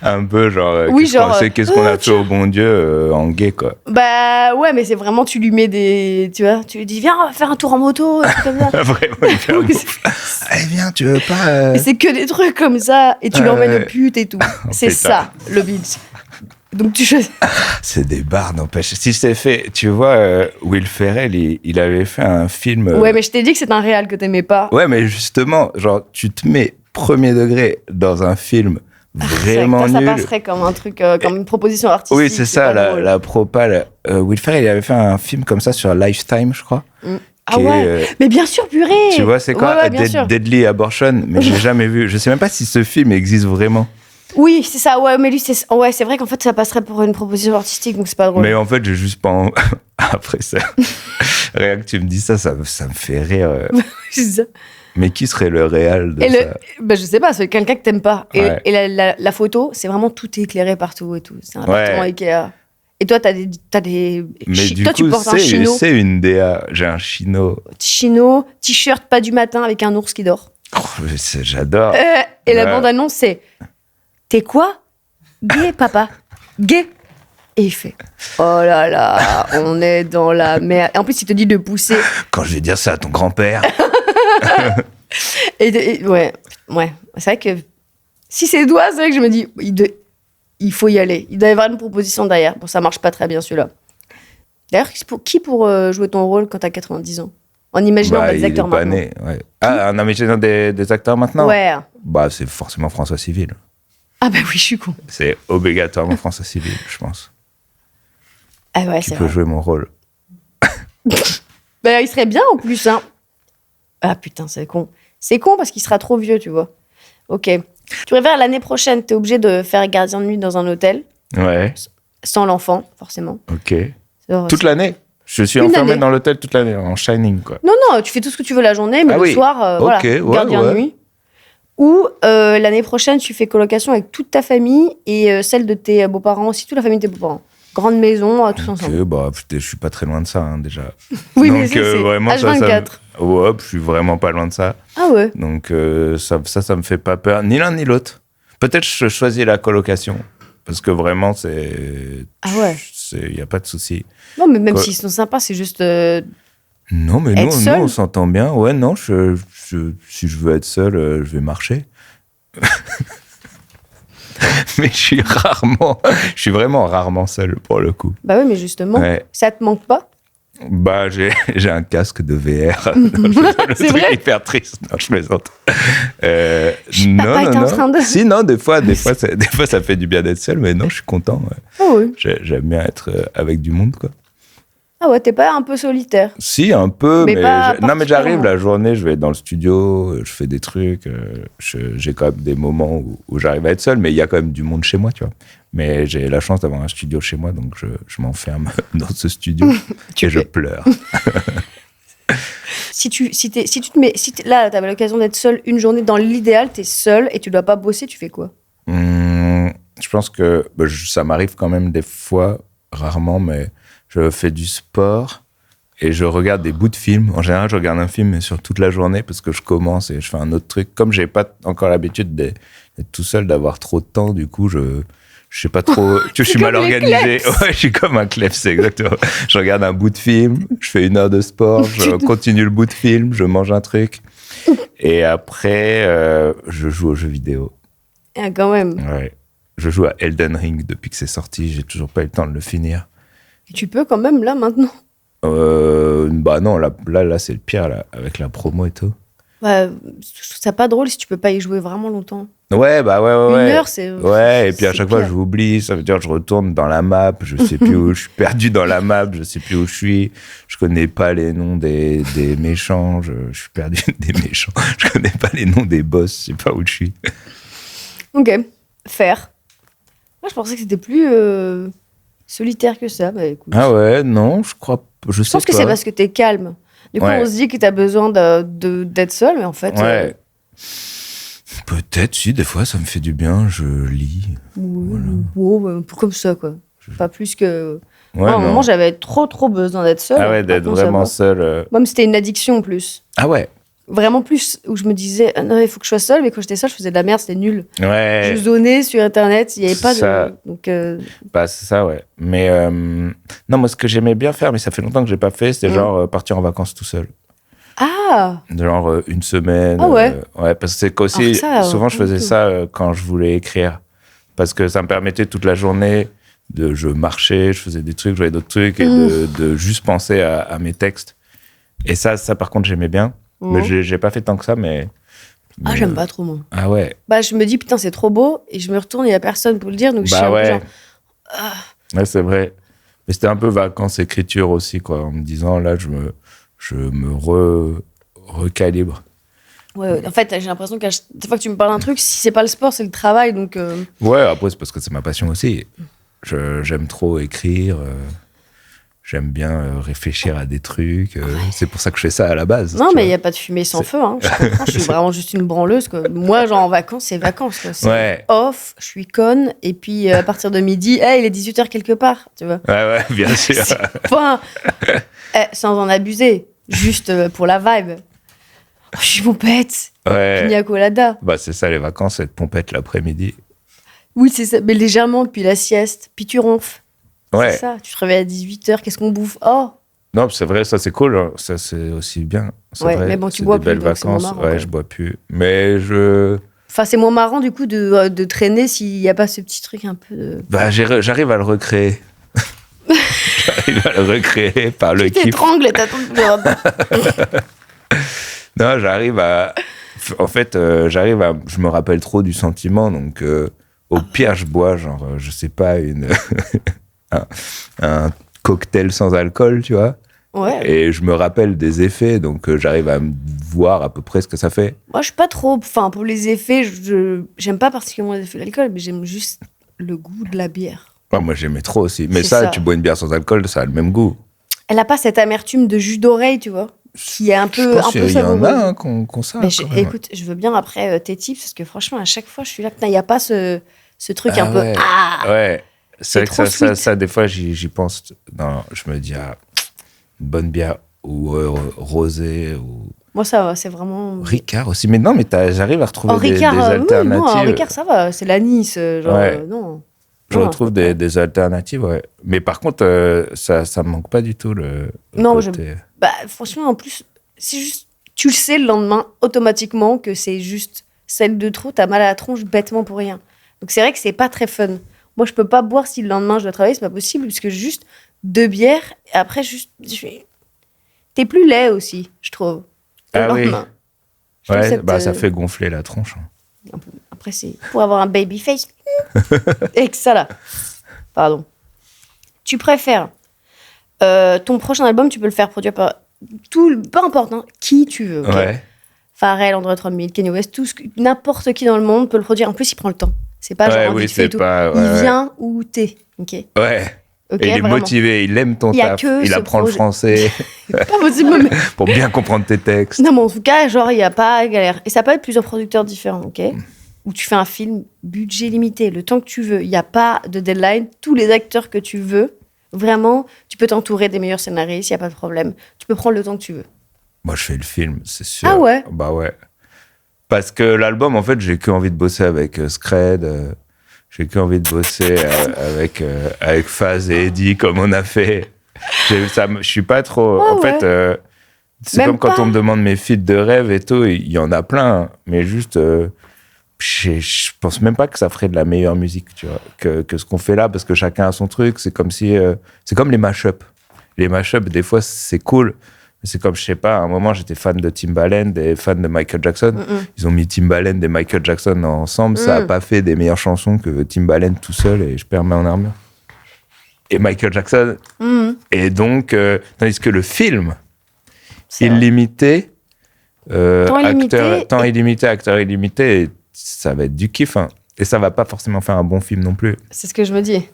Un peu genre, Oui, genre, qu'est-ce qu'on a fait au bon Dieu en gay, quoi. Bah ouais, mais c'est vraiment, tu lui mets des. Tu vois, tu lui dis, viens, on va faire un tour en moto, et tout comme ça. Vraiment, il fait un Oui, bouffe. Allez, viens, tu veux pas. Et c'est que des trucs comme ça, et tu l'emmènes Ouais. aux putes et tout. C'est Putain. ça, le pitch. Donc tu choisis. C'est des barres, n'empêche. Si c'est fait, tu vois, Will Ferrell, il avait fait un film. Ouais, mais je t'ai dit que c'est un réal que t'aimais pas. Ouais, mais justement, genre, tu te mets premier degré dans un film vraiment Toi, ça nul. passerait comme un truc, comme une proposition artistique. Oui, c'est ça, pas drôle. la propale. Will Ferrell, il avait fait un film comme ça sur Lifetime, je crois. Ah qui est, ouais, mais bien sûr, purée. tu vois, c'est quoi Ouais, bien sûr. Deadly Abortion, mais j'ai jamais vu. Je sais même pas si ce film existe vraiment. Oui, c'est ça, ouais, mais lui, c'est vrai qu'en fait, ça passerait pour une proposition artistique, donc c'est pas drôle. Mais en fait, j'ai juste pas. Après ça, rien que tu me dis ça me fait rire. C'est ça. Mais qui serait le réal de Et ça? bah, je sais pas, c'est quelqu'un que t'aimes pas. Et, Ouais. et la photo, c'est vraiment tout éclairé partout et tout. C'est un Ouais. appartement Ikea. Et toi, t'as des Mais du toi, coup, tu portes un chino, c'est une DA. J'ai un chino. t-shirt pas du matin avec un ours qui dort. Oh, j'adore. Et la Ouais. bande-annonce, c'est t'es quoi? Gay, papa. Gay. Et il fait oh là là, on est dans la merde. Et en plus, il te dit de pousser. Quand je vais dire ça à ton grand-père. Ouais. C'est vrai que si c'est doigts, c'est vrai que je me dis il faut y aller. Il doit y avoir une proposition derrière. Bon, ça marche pas très bien celui-là. D'ailleurs, qui pour jouer ton rôle quand t'as 90 ans? En imaginant des il est acteurs pas maintenant. né. Ouais. Ah, en imaginant des acteurs maintenant? Ouais. Bah, c'est forcément François Civil. Ah bah oui, je suis con. C'est obligatoirement François Civil, je pense. Ah ouais, Qui c'est peut vrai. jouer mon rôle. Bah, il serait bien en plus, hein. Ah putain, c'est con. C'est con parce qu'il sera trop vieux, tu vois. Ok. Tu préfères l'année prochaine, t'es obligé de faire gardien de nuit dans un hôtel, Ouais, sans l'enfant, forcément. ok. Alors, Toute l'année? Je suis Une enfermé année. dans l'hôtel toute l'année, en Shining, quoi. Non, tu fais tout ce que tu veux la journée, mais Ah le oui. soir, voilà, Ok, ouais, gardien de ouais. nuit. Ou l'année prochaine, tu fais colocation avec toute ta famille et celle de tes beaux-parents aussi, toute la famille de tes beaux-parents. Grande maison, tous ensemble. Ok, bah, putain, je suis pas très loin de ça, hein, déjà. Oui, Donc, mais c'est vraiment, H24. Ouais, je suis vraiment pas loin de ça. Ah ouais. Donc, ça me fait pas peur. Ni l'un ni l'autre. Peut-être je choisis la colocation. Parce que vraiment, Ah ouais. il y a pas de souci. Non, mais même Quoi. s'ils sont sympas, c'est juste... Non, mais Être nous, seul. on s'entend bien. Ouais, non, si je veux être seul, je vais marcher. Mais je suis vraiment rarement seul pour le coup. Bah oui, mais justement, Ouais. ça te manque pas? Bah, j'ai un casque de VR. Non, le C'est truc vrai hyper triste. Non, je plaisante. Papa est en train de- Si, non, des fois, ça fait du bien d'être seul, mais non, je suis content. Ouais. Ah oui. J'aime bien être avec du monde, quoi. Ah ouais, t'es pas un peu solitaire? Si, un peu, Mais mais, pas non, mais j'arrive particulièrement. la journée, je vais dans le studio, je fais des trucs, j'ai quand même des moments où j'arrive à être seul, mais il y a quand même du monde chez moi, tu vois. Mais j'ai la chance d'avoir un studio chez moi, donc je m'enferme dans ce studio et je pleure. Là, t'avais l'occasion d'être seul une journée, dans l'idéal, t'es seul et tu dois pas bosser, tu fais quoi? Je pense que ça m'arrive quand même des fois, rarement, mais je fais du sport et je regarde des bouts de films. En général, je regarde un film mais sur toute la journée parce que je commence et je fais un autre truc. Comme j'ai pas encore l'habitude d'être tout seul, d'avoir trop de temps, du coup, je sais pas trop. Je suis mal comme les organisé. Ouais, je suis comme un clef, c'est exactement. Je regarde un bout de film, je fais 1 heure de sport, je continue le bout de film, je mange un truc. Et après, je joue aux jeux vidéo. Ah, quand même. Ouais. Je joue à Elden Ring depuis que c'est sorti. J'ai toujours pas eu le temps de le finir. Et tu peux quand même, là, maintenant. Bah non, là c'est le pire, là, avec la promo et tout. Ouais, je trouve ça pas drôle si tu peux pas y jouer vraiment longtemps. Ouais, bah ouais. Une heure, c'est. Ouais, et puis à c'est chaque fois, pire. j'oublie. Ça veut dire que je retourne dans la map, je sais plus où, je suis perdu dans la map, je sais plus où je suis. Je connais pas les noms des méchants, je suis perdu des méchants. Je connais pas les noms des boss, je sais pas où je suis. Ok, faire. Moi, je pensais que c'était plus solitaire que ça. Bah, écoute. Ah ouais, non, je crois, je Je sais pense que pas. c'est parce que t'es calme. Du coup, Ouais. on se dit que t'as besoin d'être seul, mais en fait. Ouais. Peut-être, si, des fois, ça me fait du bien, je lis. Un peu comme ça, quoi. Pas plus que. Ouais, Moi, à un non. moment, j'avais trop besoin d'être seule. Ah ouais, d'être Maintenant, ça vraiment va. seul. Moi, mais c'était une addiction en plus. Ah ouais. Vraiment plus, où je me disais, ah non, il faut que je sois seule, mais quand j'étais seule, je faisais de la merde, c'était nul. Ouais. Je zonais sur Internet, il n'y avait pas Ça. de. Donc, Bah, c'est ça, ouais. Mais non, moi, ce que j'aimais bien faire, mais ça fait longtemps que j'ai pas fait, c'était genre partir en vacances tout seul. Ah Genre une semaine. Ah ouais. Ouais, parce que c'est qu'aussi, Alors ça, souvent, je pas du faisais tout. ça quand je voulais écrire. Parce que ça me permettait toute la journée je marchais, je faisais des trucs, je voyais d'autres trucs, et de juste penser à mes textes. Et ça, par contre, j'aimais bien. Mais j'ai pas fait tant que ça, mais Ah, j'aime pas trop, moi. Ah ouais. Bah, je me dis, putain, c'est trop beau, et je me retourne, il n'y a personne pour le dire, donc je suis Bah un peu ouais. genre. Ouais, c'est vrai. Mais c'était un peu vacances écriture aussi, quoi, en me disant, là, je me recalibre. Ouais, en fait, j'ai l'impression qu'à chaque fois que tu me parles d'un truc, si c'est pas le sport, c'est le travail, donc. Ouais, après, c'est parce que c'est ma passion aussi. J'aime trop écrire. J'aime bien réfléchir à des trucs. C'est pour ça que je fais ça à la base. Non, tu mais il vois. n'y a pas de fumée sans feu. Hein. Je comprends, je suis vraiment juste une branleuse. Quoi. Moi, genre en vacances, c'est vacances. Quoi. C'est Ouais. off, je suis conne. Et puis à partir de midi, hey, il est 18h quelque part. Tu vois. Ouais, bien sûr. Enfin, sans en abuser. Juste pour la vibe. Oh, je suis pompette. Ouais. Pina colada. Bah, c'est ça, les vacances, être pompette l'après-midi. Oui, c'est ça. Mais légèrement, puis la sieste. Puis tu ronfles. Ouais. C'est ça. Tu te réveilles à 18h. Qu'est-ce qu'on bouffe? Oh, Non, c'est vrai, ça c'est cool. Hein. Ça c'est aussi bien. C'est Ouais, vrai. mais bon, tu C'est bois des plus, belles donc c'est moins vacances. marrant, Ouais, ouais. je bois plus. Mais je. Enfin, c'est moins marrant du coup de traîner s'il n'y a pas ce petit truc un peu de. Bah, j'arrive à le recréer. J'arrive à le recréer par le Tu kiff. t'étrangles et t'attends de Non, j'arrive à. En fait, j'arrive à. Je me rappelle trop du sentiment, donc au pire, je bois, genre, je sais pas, un cocktail sans alcool, tu vois. Ouais. Et je me rappelle des effets, donc j'arrive à voir à peu près ce que ça fait. Moi, je suis pas trop. Enfin, pour les effets, j'aime pas particulièrement les effets de l'alcool, mais j'aime juste le goût de la bière. Ouais, moi, j'aimais trop aussi. Mais C'est ça, ça. tu bois une bière sans alcool, ça a le même goût. Elle a pas cette amertume de jus d'oreille, tu vois, qui est un Je peu, pense un peu qu'il y en a savoureuse. hein, qu'on ça. Mais quand même. écoute, je veux bien après tes tips, parce que franchement, à chaque fois, je suis là, putain, il n'y a pas ce truc Ah un peu. ouais. Ah Ouais, c'est vrai que trop sweet. ça, des fois, j'y pense. Non, je me dis, une bonne bière ou rosé ou Moi, ça va, c'est vraiment. Ricard aussi. Mais non, mais j'arrive à retrouver Oh, des Ricard, oui, alternatives. non, Ricard, ça va, c'est l'anis, genre, Ouais. non. Je Non, retrouve des alternatives, ouais. Mais par contre, ça me manque pas du tout le Non, côté. Bah, franchement, en plus, c'est juste. Tu le sais le lendemain, automatiquement, que c'est juste celle de trop, t'as mal à la tronche bêtement pour rien. Donc, c'est vrai que c'est pas très fun. Moi, je peux pas boire si le lendemain je dois travailler, c'est pas possible, parce que juste 2 bières, et après, juste. T'es plus laid aussi, je trouve. Le Ah oui. lendemain. Je trouve Ouais, cette, bah ça fait gonfler la tronche. Hein. Après, c'est pour avoir un baby face. Et que ça là. Pardon. Tu préfères ton prochain album, tu peux le faire produire par peu importe, hein, qui tu veux. ok Ouais. Pharrell, Android 3000, Kanye West, n'importe qui dans le monde peut le produire. En plus, il prend le temps. C'est pas Ouais, genre oui, vite fait c'est et tout. pas- ouais, il ouais. vient où t'es. Ok. Ouais. Ok, Et il est vraiment. motivé, il aime ton Il y a taf, que il ce apprend le projet. français Pas possible, mais. pour bien comprendre tes textes. Non, mais en tout cas, genre, il n'y a pas galère. Et ça peut être plusieurs producteurs différents, ok Où tu fais un film budget limité, le temps que tu veux. Il n'y a pas de deadline. Tous les acteurs que tu veux, vraiment, tu peux t'entourer des meilleurs scénaristes, il n'y a pas de problème. Tu peux prendre le temps que tu veux. Moi, je fais le film, c'est sûr. Ah ouais? Bah ouais. Parce que l'album, en fait, j'ai que envie de bosser avec Scred. J'ai que envie de bosser avec Faz et Eddie, comme on a fait. Je suis pas trop... Ah en ouais. fait, c'est Même comme quand pas. on me demande mes feats de rêve et tout, il y en a plein. Hein. Mais juste... je pense même pas que ça ferait de la meilleure musique, tu vois, que ce qu'on fait là, parce que chacun a son truc. C'est comme si... c'est comme les mash-up. les mashups, des fois, c'est cool. Mais c'est comme, je sais pas, à un moment, j'étais fan de Timbaland et fan de Michael Jackson. Ils ont mis Timbaland et Michael Jackson ensemble. Ça a pas fait des meilleures chansons que Timbaland tout seul et Je perds main en armure. Et Michael Jackson. Et donc, tandis que le film, illimité, temps illimité, acteur illimité, ça va être du kiff. Hein. Et ça va pas forcément faire un bon film non plus. C'est ce que je me dis.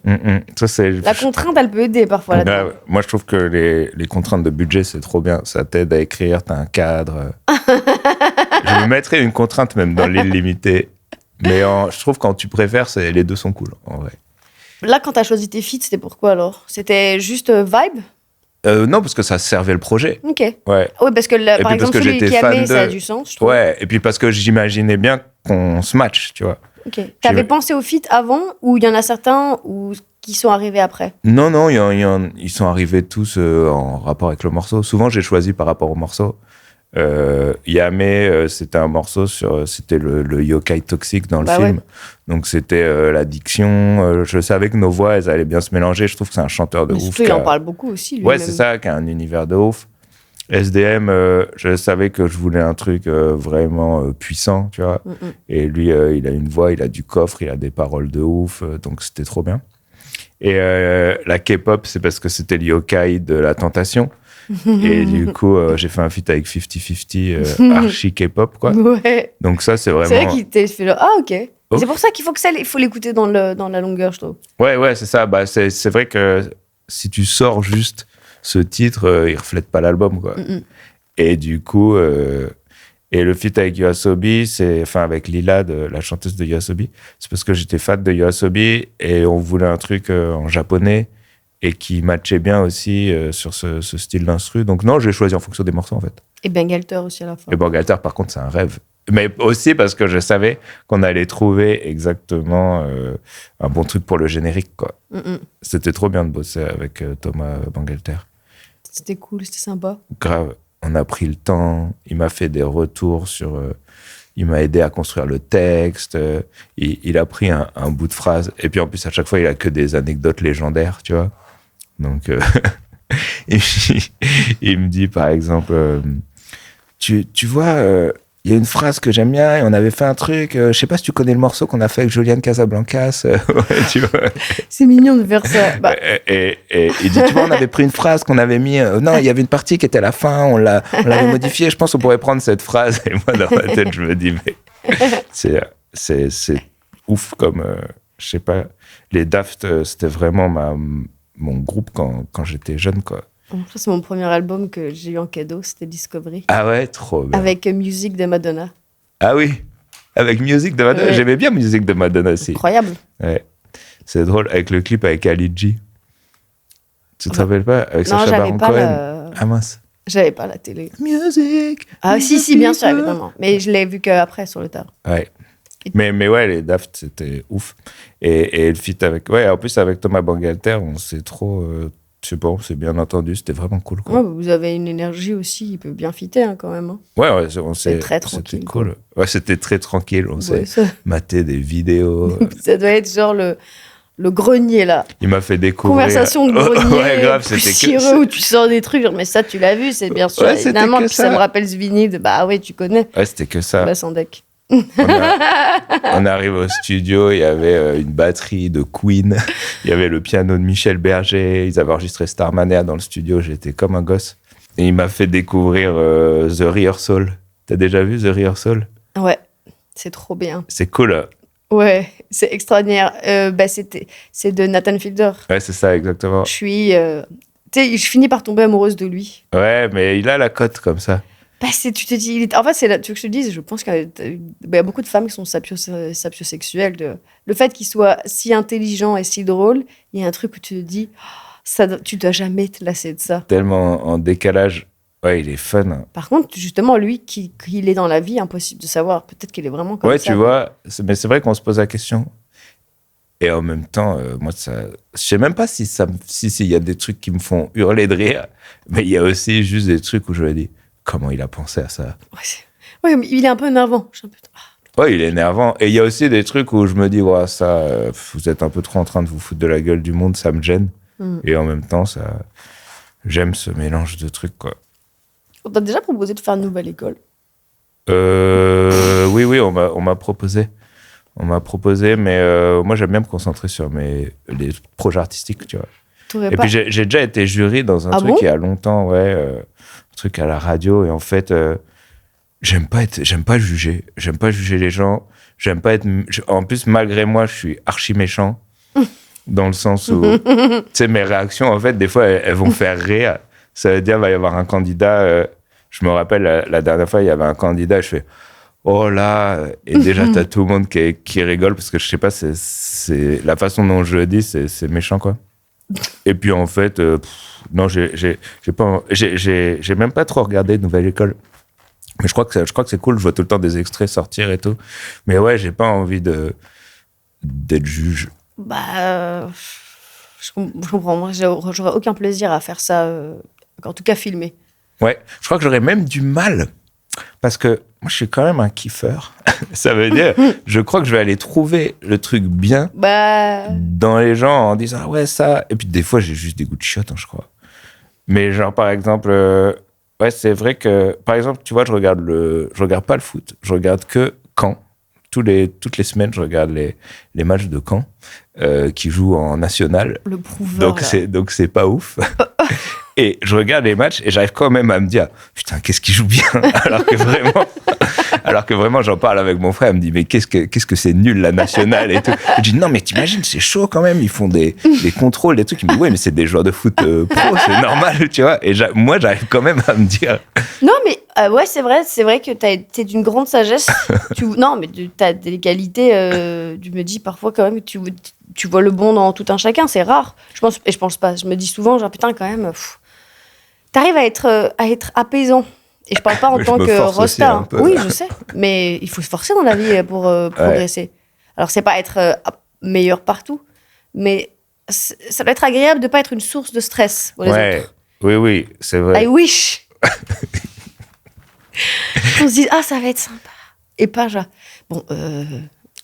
Ça, c'est... La contrainte, elle peut aider parfois là-dedans. Moi, je trouve que les contraintes de budget, c'est trop bien. Ça t'aide à écrire, t'as un cadre. Je me mettrais une contrainte même dans l'illimité. Mais je trouve quand tu préfères, les deux sont cool, en vrai. Là, quand t'as choisi tes feats, c'était pourquoi alors? C'était juste vibe? Non, parce que ça servait le projet. Ok. Ouais. Oui, parce que par exemple, celui qui aimait, ça a du sens, je trouve. Ouais, et puis parce que j'imaginais bien qu'on se match, tu vois. Ok. T'avais pensé aux feats avant ou il y en a certains qui sont arrivés après? Non, ils sont arrivés tous en rapport avec le morceau. Souvent, j'ai choisi par rapport au morceau. Yame, c'était un morceau c'était le yokai toxique dans le film. Ouais. Donc, c'était l'addiction. Je savais que nos voix, elles allaient bien se mélanger. Je trouve que c'est un chanteur de ouf. Surtout, il en parle beaucoup aussi, lui. Ouais, c'est ça, qui a un univers de ouf. SDM, je savais que je voulais un truc vraiment puissant, tu vois. Et lui, il a une voix, il a du coffre, il a des paroles de ouf, donc c'était trop bien. Et la K-pop, c'est parce que c'était le yokai de la tentation. Et du coup, j'ai fait un feat avec 50-50, archi K-pop, quoi. Ouais. Donc ça, c'est vraiment... C'est vrai qu'il t'est fait là, ok. C'est pour ça qu'il faut faut l'écouter dans la longueur, je trouve. Ouais, c'est ça. Bah, c'est vrai que si tu sors juste ce titre, il reflète pas l'album, quoi. Et du coup, et le feat avec YOASOBI, avec Lila, la chanteuse de YOASOBI, c'est parce que j'étais fan de YOASOBI et on voulait un truc en japonais et qui matchait bien aussi sur ce style d'instru. Donc non, j'ai choisi en fonction des morceaux, en fait. Et Bangalter aussi à la fin. Et Bangalter, par contre, c'est un rêve. Mais aussi parce que je savais qu'on allait trouver exactement un bon truc pour le générique, quoi. C'était trop bien de bosser avec Thomas Bangalter. C'était cool, c'était sympa. Grave. On a pris le temps. Il m'a fait des retours sur... il m'a aidé à construire le texte. Il a pris un bout de phrase. Et puis, en plus, à chaque fois, il a que des anecdotes légendaires, tu vois. Donc, et puis, il me dit, par exemple, tu vois... il y a une phrase que j'aime bien et on avait fait un truc, je sais pas si tu connais le morceau qu'on a fait avec Julian Casablancas, ouais, tu vois. C'est mignon de faire ça. Et il dit, tu vois, on avait pris une phrase qu'on avait mis, non, il y avait une partie qui était à la fin, on l'avait modifiée, je pense qu'on pourrait prendre cette phrase. Et moi, dans ma tête, je me dis, mais c'est ouf comme, je sais pas, les Daft, c'était vraiment mon groupe quand j'étais jeune, quoi. Ça, c'est mon premier album que j'ai eu en cadeau, c'était Discovery. Ah ouais, trop bien. Avec Music de Madonna. Ah oui, avec Music de Madonna. Ouais. J'aimais bien Music de Madonna aussi. Incroyable. Ouais. C'est drôle, avec le clip avec Ali G. Tu te rappelles pas? Avec non, Sacha Baron Cohen. Ah mince. J'avais pas la télé. Music. Ah si, bien sûr, évidemment. Mais je l'ai vu qu'après, sur le tard. Ouais. Mais ouais, les Daft, c'était ouf. Et le feat avec... Ouais, en plus, avec Thomas Bangalter, on s'est trop... je sais pas, on s'est bien entendu, c'était vraiment cool, quoi. Ouais, vous avez une énergie aussi, il peut bien fitter, hein, quand même. Hein. Ouais, on s'est... C'était très tranquille. C'était cool. Ouais, c'était très tranquille. On s'est maté des vidéos. Ça doit être genre le grenier, là. Il m'a fait découvrir... Conversation de grenier, ouais, grave, poussiéreux, où tu sors des trucs, genre, mais ça, tu l'as vu, c'est bien sûr, ouais, évidemment, puis ça me rappelle Zvinid, bah ouais, tu connais. Ouais, c'était que ça. Bah, sans deck. On arrive au studio, il y avait une batterie de Queen, il y avait le piano de Michel Berger, ils avaient enregistré Starman Air dans le studio, j'étais comme un gosse. Et il m'a fait découvrir The Rehearsal. T'as déjà vu The Rehearsal? Ouais, c'est trop bien. C'est cool. Hein. Ouais, c'est extraordinaire. C'est de Nathan Fielder. Ouais, c'est ça, exactement. Je finis par tomber amoureuse de lui. Ouais, mais il a la cote comme ça. Bah, tu te dis, en fait, tu veux que je te dise, je pense qu'il y a beaucoup de femmes qui sont sapiosexuelles. Le fait qu'il soit si intelligent et si drôle, il y a un truc où tu te dis, tu dois jamais te lasser de ça. Tellement en décalage. Ouais, il est fun. Par contre, justement, lui, qu'il est dans la vie, impossible de savoir. Peut-être qu'il est vraiment comme ça. Ouais, tu vois, mais c'est vrai qu'on se pose la question. Et en même temps, moi, je sais même pas si y a des trucs qui me font hurler de rire, mais il y a aussi juste des trucs où je me dis, comment il a pensé à ça? Ouais, mais il est un peu énervant. Ouais, il est énervant. Et il y a aussi des trucs où je me dis, ouais, ça, vous êtes un peu trop en train de vous foutre de la gueule du monde, ça me gêne. Et en même temps, ça J'aime ce mélange de trucs, quoi. On t'a déjà proposé de faire une nouvelle école? Oui, on m'a proposé. On m'a proposé, mais moi, j'aime bien me concentrer sur les projets artistiques, tu vois. T'aurais Et pas... puis, j'ai déjà été jury dans un Ah truc bon il y a longtemps, ouais. Un truc à la radio. Et en fait, j'aime pas juger. J'aime pas juger les gens. J'aime pas être... En plus, malgré moi, je suis archi méchant. Dans le sens où, tu sais, mes réactions, en fait, des fois, elles vont faire rire. Ça veut dire, il va y avoir un candidat... je me rappelle, la dernière fois, il y avait un candidat, je fais... Oh là, et déjà t'as tout le monde qui rigole parce que je sais pas, c'est la façon dont je le dis, c'est méchant quoi. Et puis en fait, non, j'ai même pas trop regardé Nouvelle École. Mais je crois que c'est cool. Je vois tout le temps des extraits sortir et tout. Mais ouais, j'ai pas envie d'être juge. Bah, je comprends. Moi, j'aurais aucun plaisir à faire ça, en tout cas filmer. Ouais, je crois que j'aurais même du mal. Parce que moi, je suis quand même un kiffeur. Ça veut dire, je crois que je vais aller trouver le truc bien dans les gens en disant, ah ouais, ça. Et puis, des fois, j'ai juste des goûts de chiottes, hein, je crois. Mais genre, par exemple, ouais, c'est vrai que, par exemple, tu vois, je regarde pas le foot. Je regarde que Caen. Toutes les semaines, je regarde les matchs de Caen qui jouent en national. Le prouveur, donc, c'est pas ouf. Et je regarde les matchs et j'arrive quand même à me dire putain, qu'est-ce qu'il joue bien. alors que vraiment, j'en parle avec mon frère. Il me dit mais qu'est-ce que c'est nul la nationale et tout. Je dis non, mais t'imagines, c'est chaud quand même. Ils font des contrôles, des trucs. Il me dit ouais, mais c'est des joueurs de foot pro, c'est normal, tu vois. Et moi, j'arrive quand même à me dire. Non, mais ouais, c'est vrai que t'es d'une grande sagesse. Non, mais t'as des qualités. Je me dis parfois quand même que tu vois le bon dans tout un chacun. C'est rare. Je pense pas. Je me dis souvent genre putain quand même. T'arrives à être apaisant. Et je parle pas en tant que rosta. Hein. Oui, je sais. Mais il faut se forcer dans la vie pour progresser. Ouais. Alors, c'est pas être meilleur partout, mais ça doit être agréable de pas être une source de stress pour les autres. Oui, c'est vrai. I wish. On se dit, ah, ça va être sympa. Et pas genre, bon,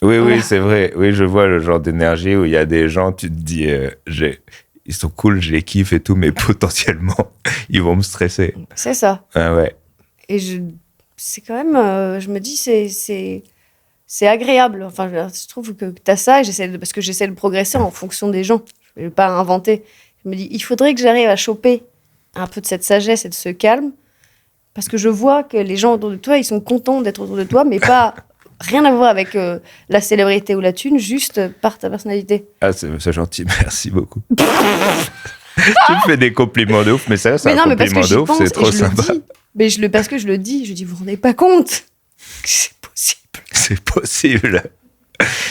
Oui, voilà. C'est vrai. Oui, je vois le genre d'énergie où il y a des gens, tu te dis, ils sont cool, je les kiffe et tout, mais potentiellement, ils vont me stresser. C'est ça. Ah ouais. Et c'est quand même, je me dis, c'est agréable. Enfin, je trouve que tu as ça, parce que j'essaie de progresser en fonction des gens. Je ne vais pas inventer. Je me dis, il faudrait que j'arrive à choper un peu de cette sagesse et de ce calme, parce que je vois que les gens autour de toi, ils sont contents d'être autour de toi, mais pas... Rien à voir avec la célébrité ou la thune, juste par ta personnalité. Ah, c'est gentil, merci beaucoup. Tu me fais des compliments de ouf, mais ça, c'est un compliment de ouf, c'est trop sympa. Parce que je le dis, vous vous rendez pas compte que c'est possible. C'est possible.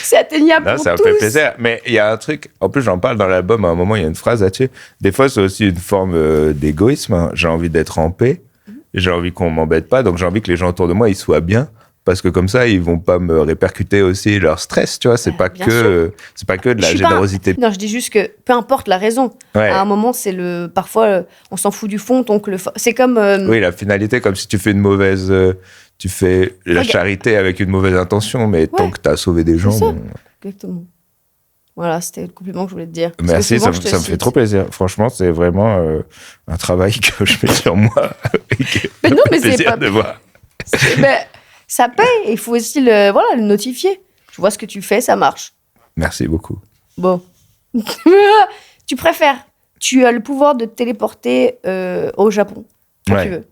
C'est atteignable pour tous. Ça me fait plaisir. Mais il y a un truc, en plus j'en parle dans l'album, à un moment il y a une phrase là-dessus. Des fois c'est aussi une forme d'égoïsme. Hein. J'ai envie d'être en paix, j'ai envie qu'on m'embête pas, donc j'ai envie que les gens autour de moi ils soient bien. Parce que comme ça, ils vont pas me répercuter aussi leur stress, tu vois. C'est pas que de la générosité. Non, je dis juste que peu importe la raison. Ouais. À un moment, parfois, on s'en fout du fond. Donc c'est comme. Oui, la finalité, comme si tu fais tu fais la charité avec une mauvaise intention, mais tant que t'as sauvé des gens. C'est ça. Exactement. Voilà, c'était le compliment que je voulais te dire. Merci, ça me fait trop plaisir. Franchement, c'est vraiment un travail que je fais sur moi. Mais non, mais c'est pas. De voir. Ça paye, il faut aussi le notifier. Je vois ce que tu fais, ça marche. Merci beaucoup. Bon. Tu préfères, tu as le pouvoir de te téléporter au Japon, quand tu veux.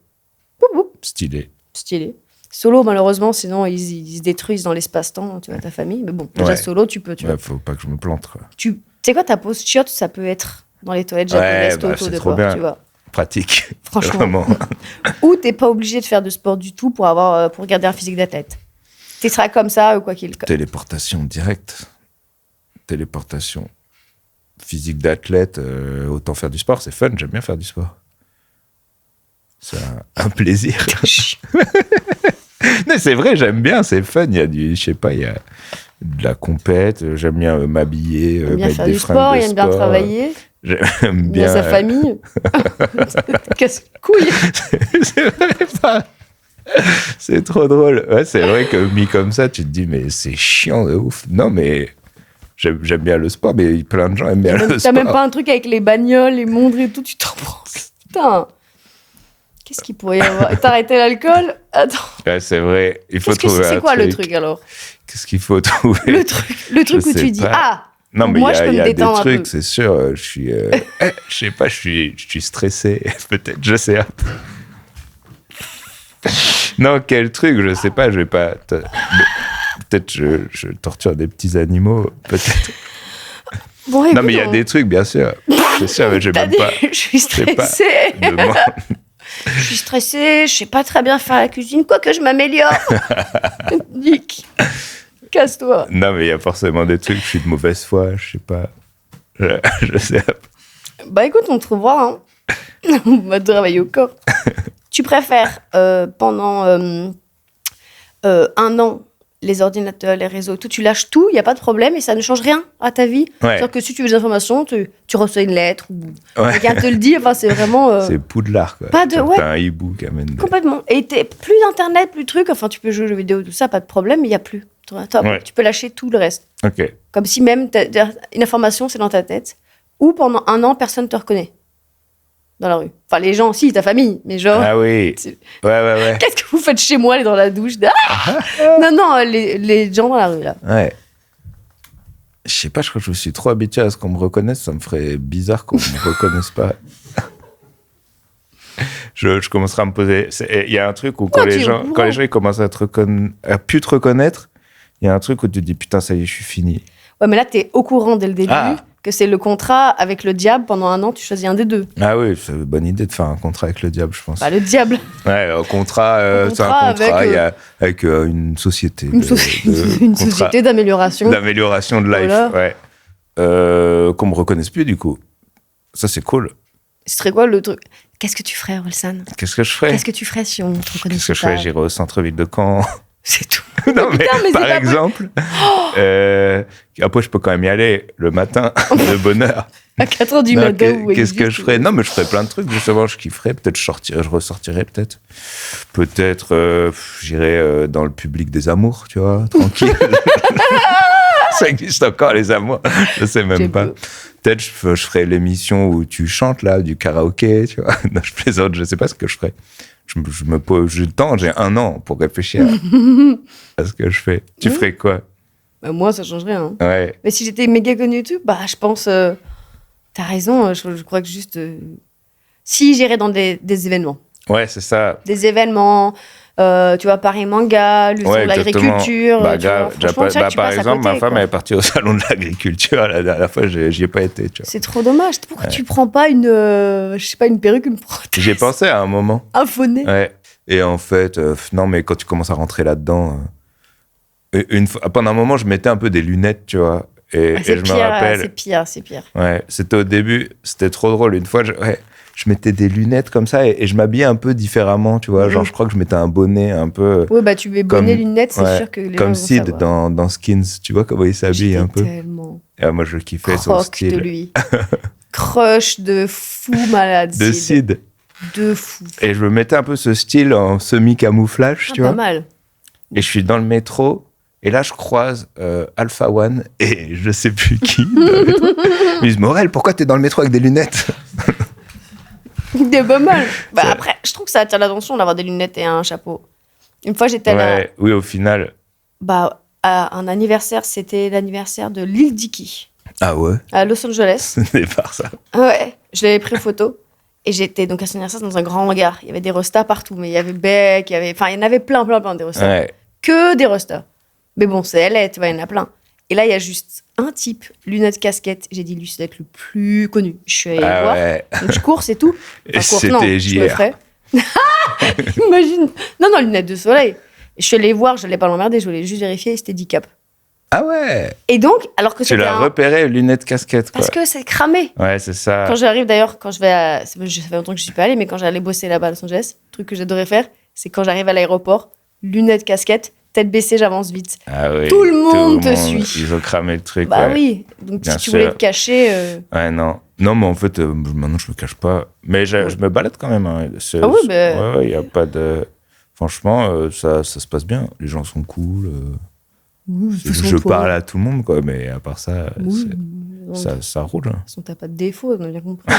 Boum, boum. Stylé. Solo, malheureusement, sinon ils se détruisent dans l'espace-temps, tu vois, ta famille. Mais bon, déjà solo, tu peux. Faut pas que je me plante. Quoi. Tu sais quoi, ta pause chiotte, ça peut être dans les toilettes japonaises, auto de bord, tu vois. Pratique. Franchement. Vraiment. Ou t'es pas obligé de faire de sport du tout pour garder un physique d'athlète. Tu seras comme ça, quoi qu'il. Téléportation directe. Téléportation. Physique d'athlète, autant faire du sport, c'est fun, j'aime bien faire du sport. C'est un plaisir. Mais c'est vrai, j'aime bien, c'est fun. Il y a il y a de la compète, j'aime bien m'habiller, mettre des fringues de sport. Il aime bien travailler. J'aime bien sa famille. Casse couille. C'est vrai pas. C'est trop drôle. Ouais, c'est vrai que mis comme ça, tu te dis mais c'est chiant de ouf. Non mais j'aime bien le sport, mais plein de gens aiment bien le sport. T'as même pas un truc avec les bagnoles, les montres et tout, tu t'en prends. Putain. Qu'est-ce qu'il pourrait y avoir? T'as arrêté l'alcool? Attends. Ouais, c'est vrai. Il faut trouver un C'est quoi le truc alors? Qu'est-ce qu'il faut trouver? Le truc Je où sais tu dis pas. ah. Non, mais Moi, il je peux y me a des détendre un peu. trucs, c'est sûr. Je suis, je sais pas, je suis stressé. Peut-être, je sais. Non, quel truc, je sais pas. Je vais pas. Peut-être je torture des petits animaux. Peut-être. Bon, Non, écoute, mais il y a des trucs, bien sûr. C'est sûr, mais je T'as même dit, pas. je suis sais pas. stressée. Je suis stressée, je sais pas très bien faire la cuisine, quoique je m'améliore. Nick, casse-toi. Non, mais il y a forcément des trucs. Je suis de mauvaise foi. Je sais pas. Je sais pas. Bah écoute, on trouvera. Hein. On va travailler au corps. Tu préfères pendant 1 an les ordinateurs, les réseaux, tout, tu lâches tout, il n'y a pas de problème et ça ne change rien à ta vie. Ouais. C'est-à-dire que si tu veux des informations, tu reçois une lettre ou Ouais. quelqu'un te le dit. Enfin, c'est vraiment C'est Poudlard, quoi. pas de- T'as ouais. un hibou qui amène des... complètement. Et plus d'internet, plus de trucs. Enfin, tu peux jouer aux jeux vidéo, tout ça, pas de problème, mais il n'y a plus. Ouais. Tu peux lâcher tout le reste. Ok. Comme si même une information, c'est dans ta tête. Ou pendant 1 an, personne ne te reconnaît dans la rue. Enfin, les gens, si, ta famille, mais genre... Ah oui. tu- Ouais. Qu'est-ce que vous faites chez moi, aller dans la douche? Non, les gens dans la rue, là. Ouais. Je sais pas, je crois que je me suis trop habitué à ce qu'on me reconnaisse. Ça me ferait bizarre qu'on me reconnaisse pas. Je commencerai à me poser... Il y a un truc où quand tu les es au gens courant. ils commencent à plus te reconnaître, il y a un truc où tu te dis, putain, ça y est, je suis fini. Ouais, mais là, t'es au courant dès le début Ah. que c'est le contrat avec le diable. Pendant 1 an, tu choisis un des deux. Ah oui, c'est une bonne idée de faire un contrat avec le diable, je pense. Bah, le diable. Ouais, un contrat, c'est un contrat contrat avec, avec une société. Une contrat société d'amélioration. d'amélioration de life. Voilà. Ouais. Qu'on me reconnaisse plus, du coup. Ça, c'est cool. Ce serait quoi le truc? Qu'est-ce que tu ferais, Orelsan? Qu'est-ce que je ferais? Qu'est-ce que tu ferais si on te Qu'est-ce reconnaissait que je ferais? pas? J'irais au centre-ville de Caen. C'est tout. Non, mais, Putain, mais par c'est pas exemple, après, je peux quand même y aller le matin, de bonne heure. À 4h du Non, matin, vous qu'est-ce que existe. je ferais? Non, mais je ferais plein de trucs, justement. Je kifferais. Peut-être je ressortirais, peut-être. Peut-être, j'irais dans le public des amours, tu vois, tranquille. Ça existe encore, les amours. Je sais même J'ai pas. peur. Peut-être je ferais l'émission où tu chantes, là, du karaoké, tu vois. Non, je plaisante, je sais pas ce que je ferais. Je me pose, j'ai 1 an pour réfléchir à ce que je fais. Tu ferais quoi? Bah, moi, ça changerait. Hein. Ouais. Mais si j'étais méga connue YouTube, bah, je pense. T'as raison, je crois que juste. Si j'irais dans des événements. Ouais, c'est ça. Des événements, tu vois, Paris Manga, le salon de exactement. l'agriculture. Bah, tu vois. grave. Franchement, c'est vrai que tu par passes à exemple, côté, ma femme quoi. elle est partie au salon de l'agriculture. La dernière fois, j'y ai pas été, tu vois. C'est trop dommage. Pourquoi tu prends pas une, je sais pas, une perruque, une prothèse? J'y ai pensé à un moment. Un faux nez. Ouais. Et en fait, non, mais quand tu commences à rentrer là-dedans, pendant un moment, je mettais un peu des lunettes, tu vois. Et, Ah, et c'est je pire, me rappelle. c'est pire. Ouais, c'était au début, c'était trop drôle. Une fois, je mettais des lunettes comme ça et je m'habillais un peu tellement, tu vois. Mhm. Genre, je crois que je mettais un bonnet un peu Ouais, bah tu mets bonnet, Comme- lunettes, c'est ouais, sûr que les gens comme vont Sid savoir. dans Skins. Tu vois comment il s'habille J'étais un peu. tellement Et moi, je kiffais son croque de style. lui. Crush de fou malade. De Sid. De fou. Et je me mettais un peu ce style en semi-camouflage, tu Pas vois. mal. Et je suis dans le métro. Et là, je croise Alpha One et je sais plus qui. dans le métro. Ils me disent, Morel, pourquoi t'es dans le métro avec des lunettes? Des pas mal. Bah, Ça- après, je trouve que ça attire l'attention d'avoir des lunettes et un chapeau. Une fois, j'étais Ouais, oui, au final. à un anniversaire, c'était l'anniversaire de Lil Dicky Ah ouais, à Los Angeles. ce n'est pas ça. Ouais, je l'avais pris en photo. Et j'étais donc à son anniversaire dans un grand hangar. Il y avait des restas partout, mais il y avait Beck, il y en avait plein des restas. Ouais. Que des restas. Mais bon, c'est LA, tu vois, il y en a plein. Et là, il y a juste un type, lunettes, casquette. J'ai dit, lui, c'est d'être le plus connu. Je suis allée le Ah voir. ouais. Donc, je cours, c'est tout. Et Enfin, cours, non, c'était je le JR. ferais. Imagine. Non, lunettes de soleil. Je suis allée voir, je n'allais pas l'emmerder, je voulais juste vérifier, et c'était 10 caps. Ah ouais. Et donc, alors que Tu c'était l'as un... repéré, lunettes, casquette, quoi. Parce que c'est cramé. Ouais, c'est ça. Quand j'arrive d'ailleurs, quand je vais à... Ça fait longtemps que je suis pas allée, mais quand j'allais bosser là-bas à Los Angeles, le truc que j'adorais faire, c'est quand j'arrive à l'aéroport, lunettes, casquette, tête baissée, j'avance vite. Ah oui. Tout le monde te suit. Ils ont cramé le truc. Bah ouais. oui. Donc Bien si tu sûr. voulais te cacher... Ouais, non. Non, mais en fait, maintenant, je me cache pas. Mais je me balade quand même. Hein. Ah oui, mais- Ouais, il n'y a pas de... Franchement, ça se passe bien. Les gens sont cool. Oui, de toute façon, Je faut- parle à tout le monde, quoi, mais à part ça, Oui, donc, ça roule. Hein. de toute façon, t'as pas de défaut, on a bien compris.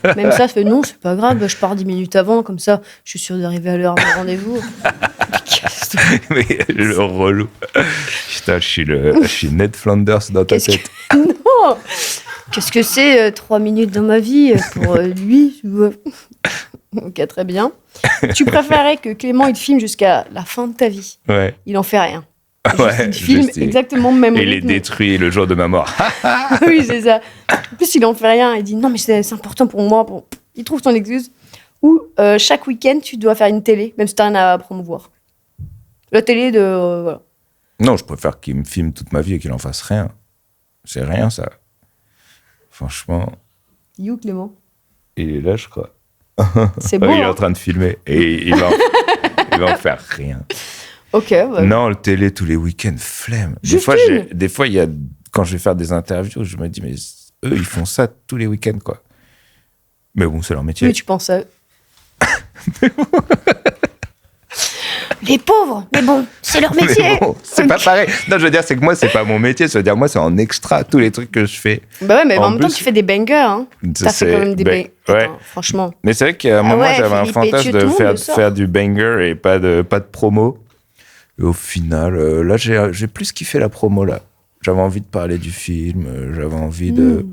Donc, même ça, fait non, c'est pas grave, je pars 10 minutes avant, comme ça, je suis sûr d'arriver à l'heure à mon rendez-vous. Mais le relou. Putain, je suis Ned Flanders dans ta Qu'est-ce que- tête. Non. Qu'est-ce que c'est 3 minutes dans ma vie pour lui tu vois. Ok, très bien. Tu préférais que Clément il te filme jusqu'à la fin de ta vie. Ouais. Il en fait rien. Ouais, Il te filme juste, exactement le même Et il est rythme. détruit le jour de ma mort. Oui, c'est ça. En plus, il en fait rien. Il dit non, mais c'est important pour moi. Bon, il trouve ton excuse. Ou chaque week-end, tu dois faire une télé, même si t'as rien à promouvoir. La télé de. Voilà. Non, je préfère qu'il me filme toute ma vie et qu'il en fasse rien. C'est rien, ça. Franchement, You, Clément. il est là, je crois. C'est beau. Il est hein. en train de filmer et il va en faire rien. Ok. Bah, Non, le télé tous les week-ends, flemme. Juste Des fois, il y a, quand je vais faire des interviews, je me dis, mais eux, ils font ça tous les week-ends, quoi. Mais bon, c'est leur métier. Oui, tu penses à eux. Les pauvres, mais bon, c'est leur Mais métier. bon, c'est pas pareil. Non, je veux dire, c'est que moi, c'est pas mon métier. Je veux dire, moi, c'est en extra, tous les trucs que je fais. Bah ouais, mais en En même temps, plus- tu fais des bangers. Hein. T'as fait quand même des bangers. Ouais. Franchement. Mais c'est vrai qu'à un moment, ouais, j'avais un Philippe fantasme Ethieu, tout de le monde le sort. faire du banger et pas de promo. Et au final, là, j'ai plus kiffé la promo, là. J'avais envie de parler du film, j'avais envie de...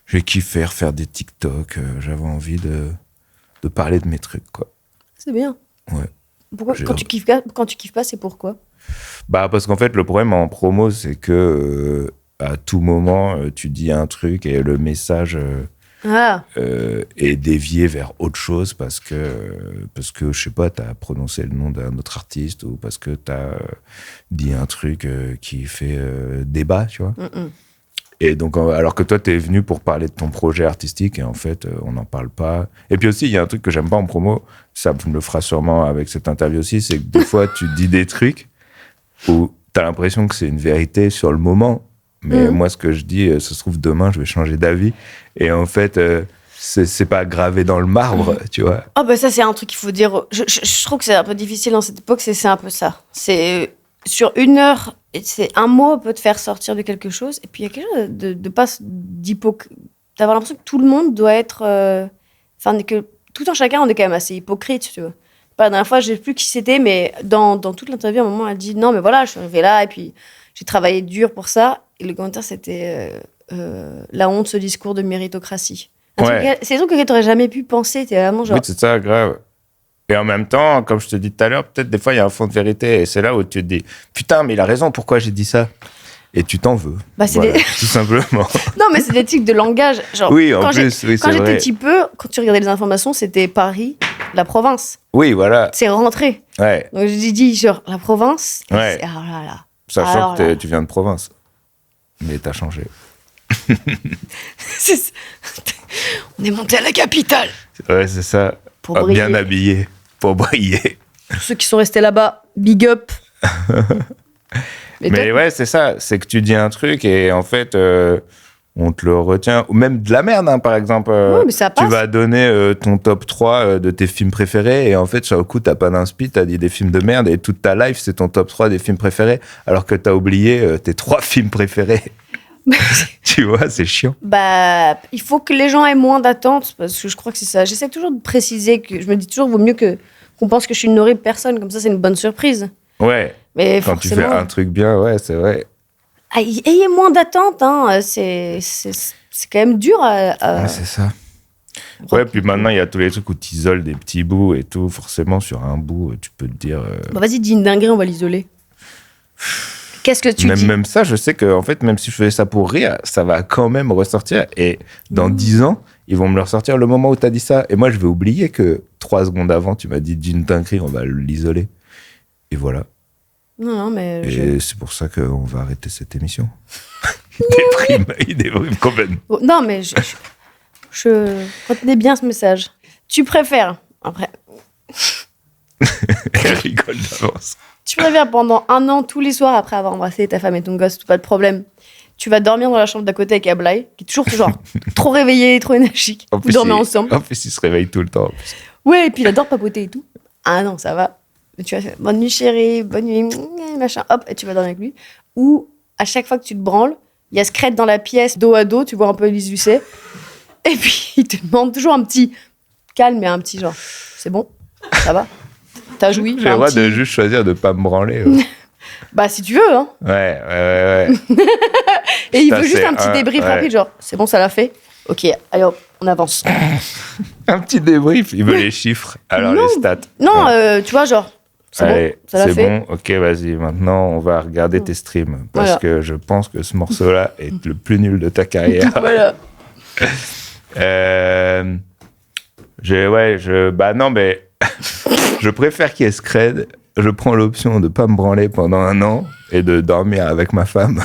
J'ai kiffé refaire des TikTok, j'avais envie de parler de mes trucs, quoi. C'est bien. Ouais. Pourquoi J'ai quand tu kiffes pas, c'est pourquoi? Bah, parce qu'en fait, le problème en promo, c'est que à tout moment, tu dis un truc et le message Ah, est dévié vers autre chose parce que je sais pas, t'as prononcé le nom d'un autre artiste ou parce que t'as dit un truc qui fait débat, tu vois. Et donc, alors que toi, t'es venu pour parler de ton projet artistique et en fait, on n'en parle pas. Et puis aussi, il y a un truc que j'aime pas en promo, ça me le fera sûrement avec cette interview aussi, c'est que des fois, tu dis des trucs où t'as l'impression que c'est une vérité sur le moment. Mais moi, ce que je dis, ça se trouve, demain, je vais changer d'avis. Et en fait, c'est pas gravé dans le marbre, tu vois. oh, bah ça, c'est un truc qu'il faut dire. Je trouve que c'est un peu difficile dans cette époque, c'est un peu ça. C'est sur 1 heure, c'est un mot peut te faire sortir de quelque chose. Et puis, il y a quelque chose de pas d'avoir l'impression que tout le monde doit être. Enfin, que tout en chacun, on est quand même assez hypocrite, tu vois. La dernière fois, je sais plus qui c'était, mais dans toute l'interview, à un moment, elle dit non, mais voilà, je suis arrivée là et puis j'ai travaillé dur pour ça. Et le commentaire, c'était la honte, ce discours de méritocratie. Ouais. C'est des trucs que tu n'aurais jamais pu penser. T'es vraiment genre. Oui, c'est ça, grave. Et en même temps, comme je te dis tout à l'heure, peut-être des fois, il y a un fond de vérité. Et c'est là où tu te dis, putain, mais il a raison, pourquoi j'ai dit ça? Et tu t'en veux. Bah, c'est Voilà, des- tout simplement. Non, mais c'est des tics de langage. Genre, Oui, en quand plus, oui, quand c'est j'étais vrai. petit peu, quand tu regardais les informations, c'était Paris, la province. Oui, voilà. C'est rentré. Ouais. Donc j'ai dit, genre, la province. Ouais. Ah là là. Sachant Alors que là. tu viens de province. Mais t'as changé. C'est- On est monté à la capitale Ouais, c'est ça. pour Ah, briller. bien habillé. Pour briller. Tous ceux qui sont restés là-bas, big up. Mais toi- ouais, c'est ça. C'est que tu dis un truc et en fait, on te le retient. Ou même de la merde, hein, par exemple. Ouais, mais ça Tu passe. vas donner ton top 3 de tes films préférés et en fait, sur le coup, t'as pas d'inspi, t'as dit des films de merde et toute ta life, c'est ton top 3 des films préférés alors que t'as oublié tes 3 films préférés. Tu vois, c'est chiant. Bah, il faut que les gens aient moins d'attentes, parce que je crois que c'est ça. J'essaie toujours de préciser que je me dis toujours, vaut mieux qu'on pense que je suis une horrible personne, comme ça c'est une bonne surprise. Ouais. Mais Quand tu forcément, fais un truc bien, ouais, c'est vrai. ayez moins d'attentes, hein. C'est quand même dur à Ouais, c'est ça. Ouais, puis maintenant, il y a tous les trucs où tu isoles des petits bouts et tout. Forcément, sur un bout, tu peux te dire. Bah, vas-y, dis une dinguerie, on va l'isoler. Qu'est-ce que tu dis Même ça, je sais que en fait, même si je faisais ça pour rire, ça va quand même ressortir. Et dans 10 ans, ils vont me le ressortir le moment où tu as dit ça. Et moi, je vais oublier que 3 secondes avant, tu m'as dit d'une dinguerie, on va l'isoler. Et voilà. Non, mais Et c'est pour ça qu'on va arrêter cette émission. Il déprime complètement. Oh, non, mais je retenez bien ce message. Tu préfères, après, Elle rigole d'avance. tu préfères pendant 1 an, tous les soirs, après avoir embrassé ta femme et ton gosse, tout pas de problème, tu vas dormir dans la chambre d'à côté avec Ablaï, qui est toujours genre trop réveillé, trop énergique. En Vous plus, dormez ensemble. En plus, il se réveille tout le temps. En plus. Ouais, et puis il adore papoter et tout. Ah non, ça va. tu vois, bonne nuit chérie, bonne nuit, machin, hop, et tu vas dormir avec lui. Ou à chaque fois que tu te branles, il y a Scred dans la pièce, dos à dos, tu vois un peu Élise Lucet. Et puis, il te demande toujours un petit calme et un petit genre, c'est bon, ça va, t'as joui. J'ai le droit de juste choisir de pas me branler. Bah, si tu veux, hein. Ouais. Et il Ça, veut juste c'est un petit débrief ouais. rapide, genre, c'est bon, ça l'a fait. Ok, allez hop, on avance. Un petit débrief, il veut les chiffres, alors Non. les stats. Non, Ouais. tu vois, genre, c'est Allez, bon, ça l'a c'est fait. bon, ok, vas-y, maintenant on va regarder tes streams. Parce Voilà. que je pense que ce morceau-là est le plus nul de ta carrière. Voilà. Bah non, mais je préfère qu'il y ait Scred. Je prends l'option de pas me branler pendant 1 an et de dormir avec ma femme.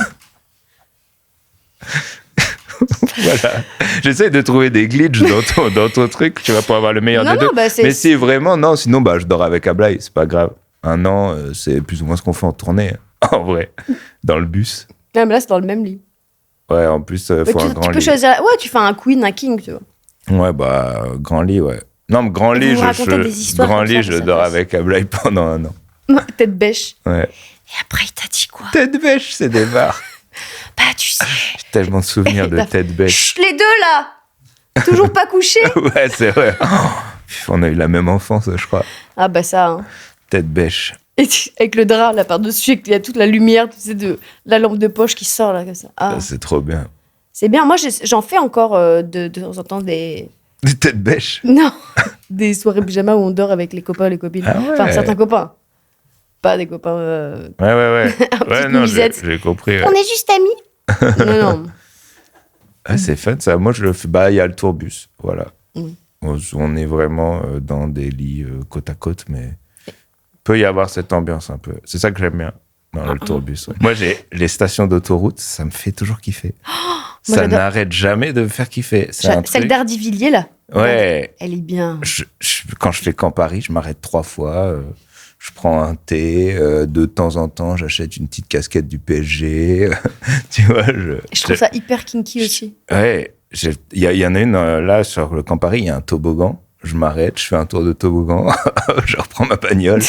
Voilà. J'essaie de trouver des glitches dans ton truc, tu vois, pour avoir le meilleur Non, des non, deux. bah, c'est- Mais si vraiment, non, sinon, bah, je dors avec Ablaï, c'est pas grave. 1 an, c'est plus ou moins ce qu'on fait en tournée, en vrai, dans le bus. Non, mais là, c'est dans le même lit. Ouais, en plus, Mais faut un tu grand peux lit. choisir. Ouais, tu fais un queen, un king, tu vois. Ouais, bah, grand lit, ouais. Non, mais grand Vous lit, vous racontez des histoires grand comme ça, lit, que je ça dors passe. avec Ablaï pendant 1 an. Tête bêche. Ouais. Et après, il t'a dit quoi? Tête bêche, c'est des bars. Bah, tu sais. J'ai tellement de souvenirs de T'as- tête bêche. Chut, les deux, là! Toujours pas couchés? Ouais, c'est vrai. On a eu la même enfance, je crois. Ah, bah, ça, hein. Tête bêche. Et avec le drap, là, par-dessus, il y a toute la lumière, tu sais, de la lampe de poche qui sort, là, comme ça. Ah, C'est trop bien. c'est bien. Moi, j'en fais encore de temps en temps des. Des têtes bêches. Non! Des soirées pyjama où on dort avec les copains, les copines. Ah ouais. Enfin, certains copains. Pas des copains. Ouais. Petite Ouais, non, j'ai nuisette. compris. Ouais. On est juste amis. Non. Ah, c'est fun, ça. Moi, je le fais. Bah, il y a le tourbus. Voilà. Oui. On est vraiment dans des lits côte à côte, mais peut y avoir cette ambiance un peu. C'est ça que j'aime bien dans le tourbus. Ouais. Moi, j'ai les stations d'autoroute, ça me fait toujours kiffer. Moi, Ça j'adore. n'arrête jamais de me faire kiffer. C'est un Celle truc. d'Ardivilliers, là. Ouais. Elle est bien. Quand je fais Camp Paris, je m'arrête 3 fois. Je prends un thé. De temps en temps, j'achète une petite casquette du PSG. Tu vois, Je trouve ça hyper kinky aussi. Ouais. Il y en a une là sur le Camp Paris, il y a un toboggan. Je m'arrête, je fais un tour de toboggan. Je reprends ma bagnole.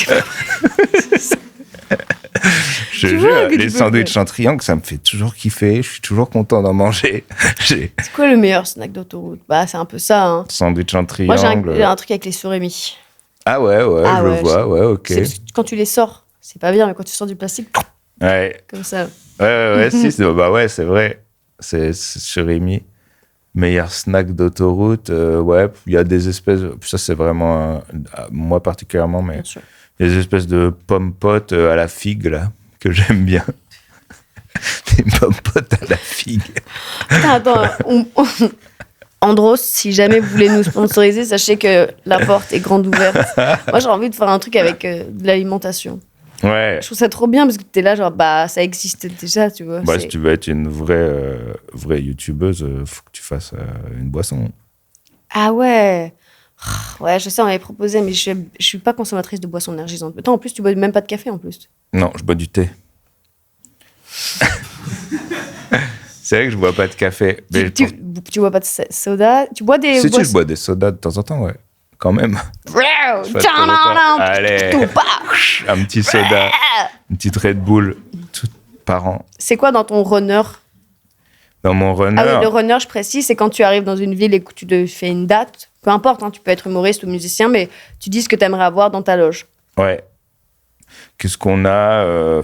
Je Tu jure, vois que les tu peux sandwichs en triangle, ça me fait toujours kiffer. Je suis toujours content d'en manger. J'ai C'est quoi le meilleur snack d'autoroute? Bah, c'est un peu ça, hein. sandwich en Moi, triangle. j'ai un truc avec les surémis. Ah ouais, Ah je ouais, vois, ouais, ok. Quand tu les sors, c'est pas bien, mais quand tu sors du plastique, Ouais, comme ça. ouais, si, bah ouais, c'est vrai. C'est sur Rémi. Meilleur snack d'autoroute, ouais, il y a des espèces, ça c'est vraiment, moi particulièrement, mais Bien sûr. il y a des espèces de pommes potes à la figue, là, que j'aime bien. Des pommes potes à la figue. Attends, Andros, si jamais vous voulez nous sponsoriser, sachez que la porte est grande ouverte. Moi, j'ai envie de faire un truc avec de l'alimentation. Ouais. Je trouve ça trop bien parce que t'es là, genre, bah, ça existe déjà, tu vois. Bah, c'est- si tu veux être une vraie youtubeuse, faut que tu fasses une boisson. Ah ouais. Ouais, je sais, on m'avait proposé, mais je suis pas consommatrice de boissons énergisantes. Attends, en plus, tu bois même pas de café, en plus. Non, je bois du thé. C'est vrai que je bois pas de café. Mais Tu bois pas de soda. Tu bois des si tu boissons. je bois des sodas de temps en temps, ouais. Quand même. Wow, Je fais de temps en temps. Allez, tout bas. un petit soda, une petite Red Bull tout par an. C'est quoi dans ton runner? Dans mon runner, Ah oui, le runner, je précise, c'est quand tu arrives dans une ville et que tu te fais une date. Peu importe, hein, tu peux être humoriste ou musicien, mais tu dis ce que tu aimerais avoir dans ta loge. ouais. Qu'est-ce qu'on a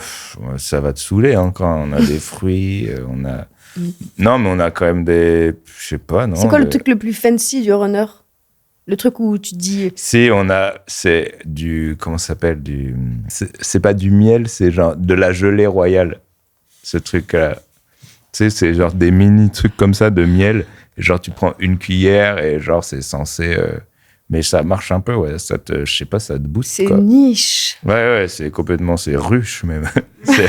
ça va te saouler hein, quand on a des fruits, on a... Non, mais on a quand même des... Je sais pas, non. C'est quoi le truc le plus fancy du runner? Le truc où tu te dis... Si, on a... C'est du... Comment ça s'appelle du... C'est pas du miel, c'est genre de la gelée royale. Ce truc-là. Tu sais, c'est genre des mini trucs comme ça de miel. Et genre, tu prends une cuillère et genre, c'est censé... Mais ça marche un peu, ouais. Ça te... Je sais pas, ça te booste, C'est quoi. niche. Ouais, c'est complètement... C'est ruche, même. C'est...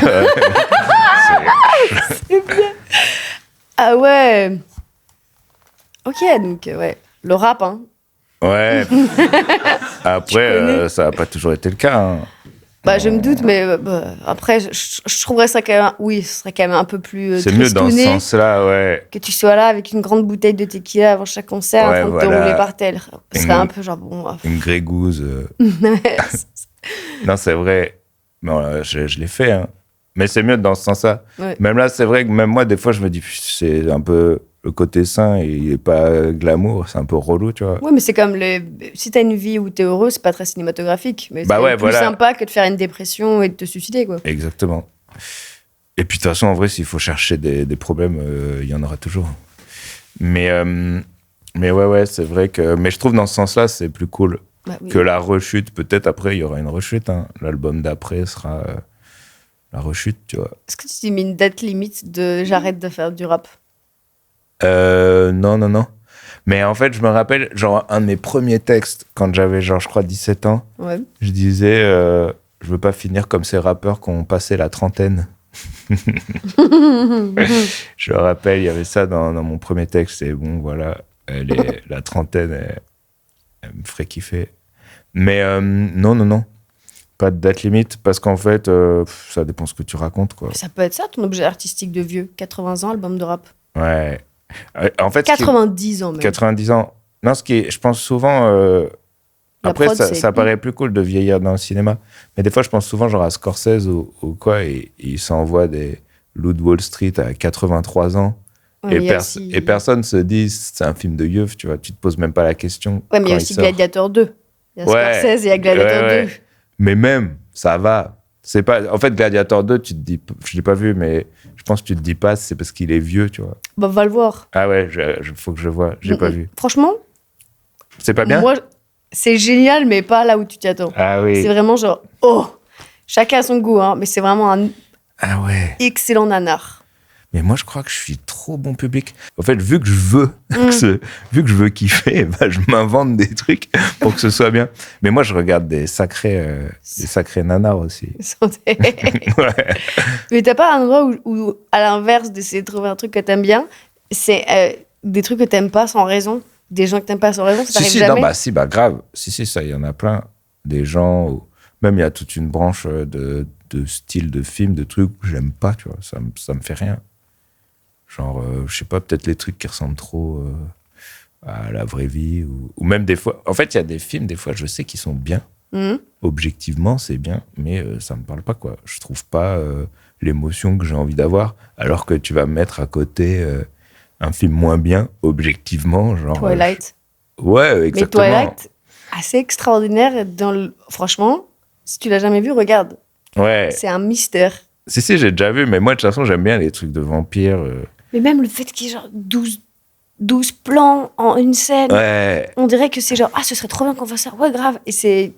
Ah ouais. Ok, donc ouais. Le rap, hein. Ouais. Après, connais. ça n'a pas toujours été le cas. Hein. Bah, je me doute, mais bah, après, je trouverais ça quand même... Oui, ce serait quand même un peu plus C'est mieux dans ce tristouné sens-là, ouais. que tu sois là avec une grande bouteille de tequila avant chaque concert, Ouais, en train de te voilà. rouler par terre. Ce serait un peu genre, bon... Une grégouze. Non, Non, c'est vrai. Non, je l'ai fait, hein. Mais c'est mieux dans ce sens-là. Ouais. Même là, c'est vrai que même moi, des fois, je me dis, c'est un peu le côté sain et il est pas glamour, c'est un peu relou, tu vois. Ouais, mais c'est comme si t'as une vie où t'es heureux, c'est pas très cinématographique. Mais c'est Bah quand même ouais, plus voilà. sympa que de faire une dépression et de te suicider, quoi. Exactement. Et puis, de toute façon, en vrai, s'il faut chercher des problèmes, il y en aura toujours. Mais ouais, c'est vrai que... Mais je trouve, dans ce sens-là, c'est plus cool Bah oui. que la rechute. Peut-être, après, il y aura une rechute, hein. L'album d'après sera la rechute, tu vois. Est-ce que tu t'es mis une date limite de j'arrête de faire du rap? Non. Mais en fait, je me rappelle, genre, un de mes premiers textes, quand j'avais, genre, je crois, 17 ans, Ouais. je disais, je veux pas finir comme ces rappeurs qui ont passé la trentaine. Je me rappelle, il y avait ça dans mon premier texte, et bon, voilà, la trentaine, elle me ferait kiffer. Mais non, pas de date limite, parce qu'en fait, ça dépend ce que tu racontes, quoi. Ça peut être ça, ton objet artistique de vieux. 80 ans, album de rap. Ouais. En fait, ce qui est- 90 ans, même. 90 ans. Non, je pense souvent. La Après, prod, c'est ça cool. paraît plus cool de vieillir dans le cinéma. Mais des fois, je pense souvent genre à Scorsese ou quoi, et il s'envoie des loups de Wall Street à 83 ans. Ouais, mais il y a aussi- Et personne se dit c'est un film de yeuf, tu vois. Tu te poses même pas la question. Ouais, mais il y a quand aussi sort. Gladiator 2. Il y a Ouais. Scorsese et il y a Gladiator Ouais. 2. Mais même, ça va. C'est pas... En fait, Gladiator 2, tu te dis... Je l'ai pas vu, mais je pense que tu te dis pas c'est parce qu'il est vieux, tu vois. Bah, va le voir. Ah ouais, faut que je vois. J'ai pas vu. Franchement, C'est pas bien? moi, c'est génial, mais pas là où tu t'y attends. Ah oui. C'est vraiment genre, oh, chacun a son goût, hein, mais c'est vraiment un Ah ouais. excellent nanar. Mais moi, je crois que je suis trop bon public. En fait, vu que je veux kiffer, bah, je m'invente des trucs pour que ce soit bien. Mais moi, je regarde des sacrés nanars aussi. Ouais. Mais t'as pas un endroit où, à l'inverse d'essayer de trouver un truc que t'aimes bien, c'est des trucs que t'aimes pas sans raison, des gens que t'aimes pas sans raison, ça t'arrive jamais? Non, grave. Si, ça, il y en a plein. Des gens, même il y a toute une branche de style de film, de trucs que j'aime pas, tu vois. Ça me fait rien. Genre, je sais pas, peut-être les trucs qui ressemblent trop à la vraie vie. Ou même des fois... En fait, il y a des films, des fois, je sais qu'ils sont bien. Mhm. Objectivement, c'est bien, mais ça me parle pas, quoi. Je trouve pas l'émotion que j'ai envie d'avoir, alors que tu vas me mettre à côté un film moins bien, objectivement, genre... Twilight. Ouais, exactement. Mais Twilight, assez extraordinaire. Franchement, si tu l'as jamais vu, regarde. Ouais. C'est un mystère. Si, j'ai déjà vu, mais moi, de toute façon, j'aime bien les trucs de vampires. Mais même le fait qu'il y ait genre 12 plans en une scène, Ouais. on dirait que c'est genre, ah, ce serait trop bien qu'on fasse ça. Ouais, grave. Et c'est...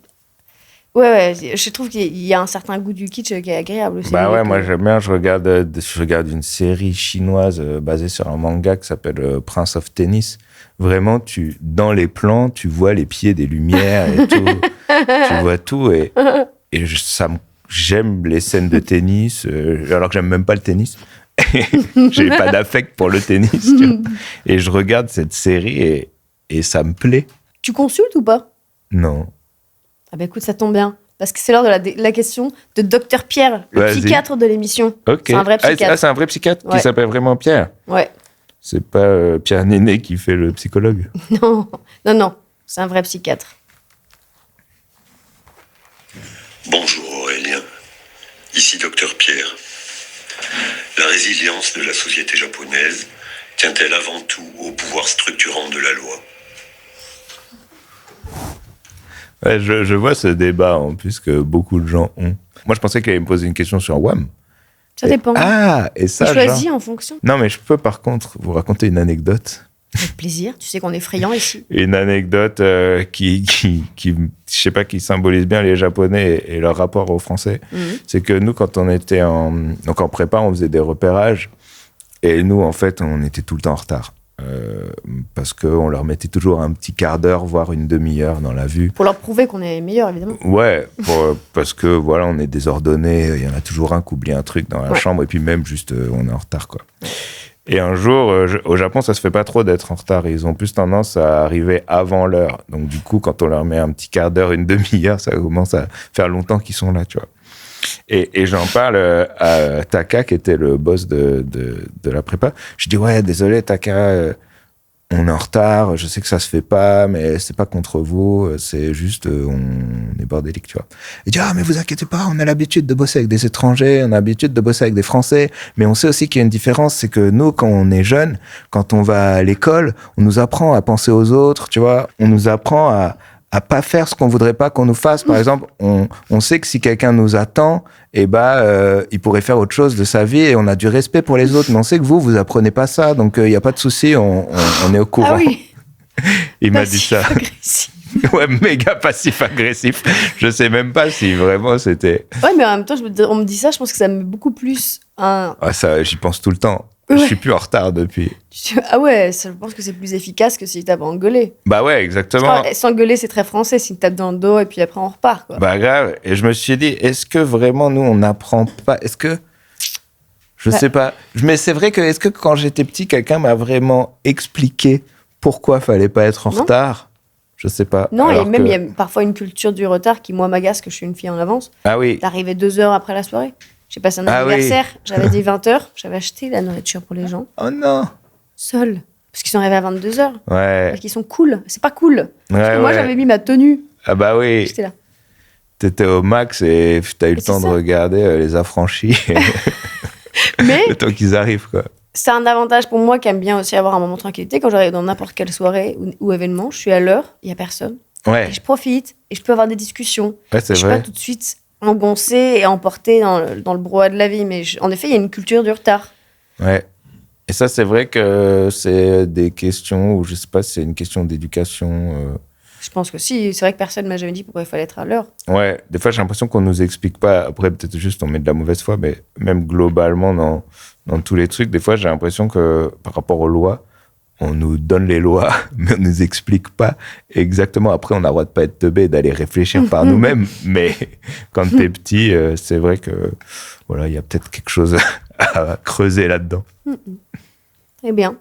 Ouais, je trouve qu'il y a un certain goût du kitsch qui est agréable aussi. Bah ouais, Donc, moi, j'aime bien. Je regarde une série chinoise basée sur un manga qui s'appelle Prince of Tennis. Vraiment, dans les plans, tu vois les pieds des lumières et tout. Tu vois tout et j'aime les scènes de tennis, alors que j'aime même pas le tennis. J'ai pas d'affect pour le tennis. Tu vois. Et je regarde cette série et ça me plaît. Tu consultes ou pas? Non. Ah bah écoute, ça tombe bien. Parce que c'est l'heure de la question de Dr Pierre, le Vas-y. psychiatre de l'émission. Ok. C'est un vrai psychiatre. C'est un vrai psychiatre Ouais. qui s'appelle vraiment Pierre. Ouais. C'est pas Pierre Néné qui fait le psychologue. Non. C'est un vrai psychiatre. Bonjour Aurélien, ici Dr Pierre. La résilience de la société japonaise tient-elle avant tout au pouvoir structurant de la loi? Ouais, je vois ce débat en plus que beaucoup de gens ont. Moi, je pensais qu'il allait me poser une question sur WAM. Ça dépend. Et ça, Tu choisis genre... en fonction. Non, mais je peux par contre vous raconter une anecdote. Avec plaisir. Tu sais qu'on est friand ici. Une anecdote qui, je sais pas, qui symbolise bien les Japonais et leur rapport aux Français. Mhm. C'est que nous, quand on était en prépa, on faisait des repérages. Et nous, en fait, on était tout le temps en retard. Parce qu'on leur mettait toujours un petit quart d'heure, voire une demi-heure dans la vue. Pour leur prouver qu'on est meilleur, évidemment. Ouais, parce que voilà, on est désordonné. Il y en a toujours un qui oublie un truc dans la chambre. Et puis même, juste, on est en retard, quoi. Et un jour, au Japon, ça se fait pas trop d'être en retard. Ils ont plus tendance à arriver avant l'heure. Donc, du coup, quand on leur met un petit quart d'heure, une demi-heure, ça commence à faire longtemps qu'ils sont là, tu vois. Et j'en parle à Taka, qui était le boss de la prépa. Je dis, ouais, désolé, Taka, on est en retard, je sais que ça se fait pas, mais c'est pas contre vous, c'est juste, on est bordélique, tu vois. Il dit, mais vous inquiétez pas, on a l'habitude de bosser avec des étrangers, on a l'habitude de bosser avec des Français, mais on sait aussi qu'il y a une différence, c'est que nous, quand on est jeune, quand on va à l'école, on nous apprend à penser aux autres, tu vois, on nous apprend à pas faire ce qu'on voudrait pas qu'on nous fasse. Par exemple, on sait que si quelqu'un nous attend, il pourrait faire autre chose de sa vie et on a du respect pour les autres. Mais on sait que vous apprenez pas ça, donc il y a pas de souci, on est au courant. Ah oui. Il m'a dit ça. Passif-agressif. Ouais, méga passif-agressif. Je sais même pas si vraiment c'était... Ouais, mais en même temps, on me dit ça, je pense que ça me met beaucoup plus un... Ah, ça, j'y pense tout le temps. Ouais. Je suis plus en retard depuis. Ah ouais, je pense que c'est plus efficace que si t'avais engueulé. Bah ouais, exactement. S'engueuler, c'est très français, c'est une tape dans le dos et puis après on repart, quoi. Bah grave. Et je me suis dit, est-ce que vraiment nous, on n'apprend pas... Est-ce que... Je sais pas. Mais c'est vrai que, est-ce que quand j'étais petit, quelqu'un m'a vraiment expliqué pourquoi fallait pas être en retard? Je sais pas. Non, Alors et même que- il y a parfois une culture du retard qui, moi, m'agace, que je suis une fille en avance. Ah oui. T'arrivais 2 heures après la soirée. J'ai passé un Ah oui. anniversaire, j'avais dit 20h, j'avais acheté la nourriture pour les gens, Oh non. seuls. Parce qu'ils sont arrivés à 22h. Ouais. Parce qu'ils sont cool. C'est pas cool. Parce que Ouais, moi, ouais. j'avais mis ma tenue. Ah bah oui. J'étais là. T'étais au max et t'as eu le c'est temps de ça. regarder les affranchis. Mais Le temps qu'ils arrivent, quoi. c'est un avantage pour moi qui aime bien aussi avoir un moment de tranquillité. Quand j'arrive dans n'importe quelle soirée ou événement, je suis à l'heure, il y a personne. Ouais. Et je profite et je peux avoir des discussions. Ouais, c'est Je suis vrai. pas tout de suite engoncée et emportée dans le brouhaha de la vie. Mais en effet, il y a une culture du retard. Ouais. Et ça, c'est vrai que c'est des questions où je sais pas si c'est une question d'éducation. Je pense que si. C'est vrai que personne m'a jamais dit pourquoi il fallait être à l'heure. Ouais, des fois, j'ai l'impression qu'on nous explique pas. Après, peut-être juste on met de la mauvaise foi, mais même globalement, dans tous les trucs, des fois, j'ai l'impression que par rapport aux lois, on nous donne les lois, mais on nous explique pas exactement. Après, on a le droit de pas être teubé et d'aller réfléchir par nous-mêmes. Mais quand t'es petit, c'est vrai que voilà, il y a peut-être quelque chose à creuser là-dedans. Eh bien,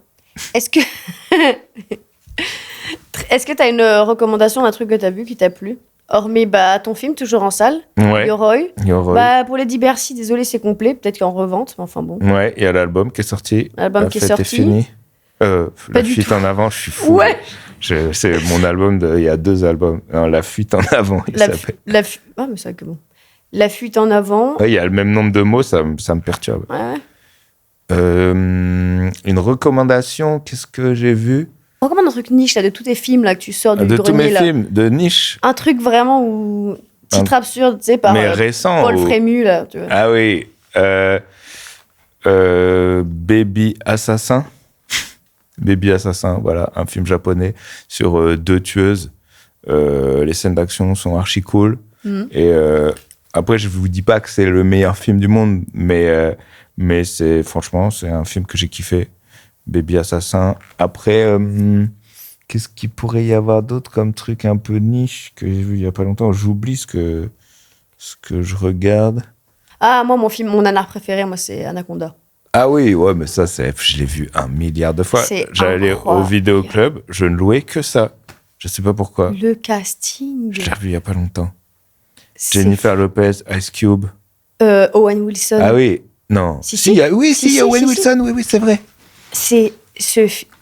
est-ce que t'as une recommandation d'un truc que t'as vu qui t'a plu? Hormis ton film, toujours en salle, Ouais. Yoroi. Yoroi. Pour Lady Bercy, désolé, c'est complet. Peut-être qu'en revente, mais enfin bon. Ouais, il y a l'album qui est sorti. L'album La qui est fête sorti. finie. La du fuite tout. en avant, je suis fou. Ouais. C'est mon album il y a 2 albums. Non, La fuite en avant, il s'appelle. Ah, mais c'est vrai que bon. La fuite en avant. Ouais, il y a le même nombre de mots, ça me perturbe. Ouais. Une recommandation, qu'est-ce que j'ai vu? Recommande un truc niche là, de tous tes films là, que tu sors du De tous grenier. mes Là. films, de niche, Un truc vraiment où. Titre Un- absurde, tu sais, par mais récent. Paul Frému, là. Tu vois. Ah oui. Baby Assassin. Baby Assassin, voilà, un film japonais sur 2 tueuses. Les scènes d'action sont archi cool. Mhm. Et après, je vous dis pas que c'est le meilleur film du monde, mais franchement, c'est un film que j'ai kiffé. Baby Assassin. Après, qu'est-ce qu'il pourrait y avoir d'autre comme truc un peu niche que j'ai vu il y a pas longtemps? J'oublie ce que je regarde. Ah, moi, mon nanar préféré, moi, c'est Anaconda. Ah oui, ouais, mais ça, je l'ai vu 1 milliard de fois. C'est J'allais au incroyable. vidéoclub, je ne louais que ça. Je sais pas pourquoi. Le casting. Je l'ai revu il y a pas longtemps. c'est Jennifer Lopez, Ice Cube. Owen Wilson. Ah oui, non. Si, il y a, oui, Si, il y a si, Owen si, Wilson, oui, c'est vrai. C'est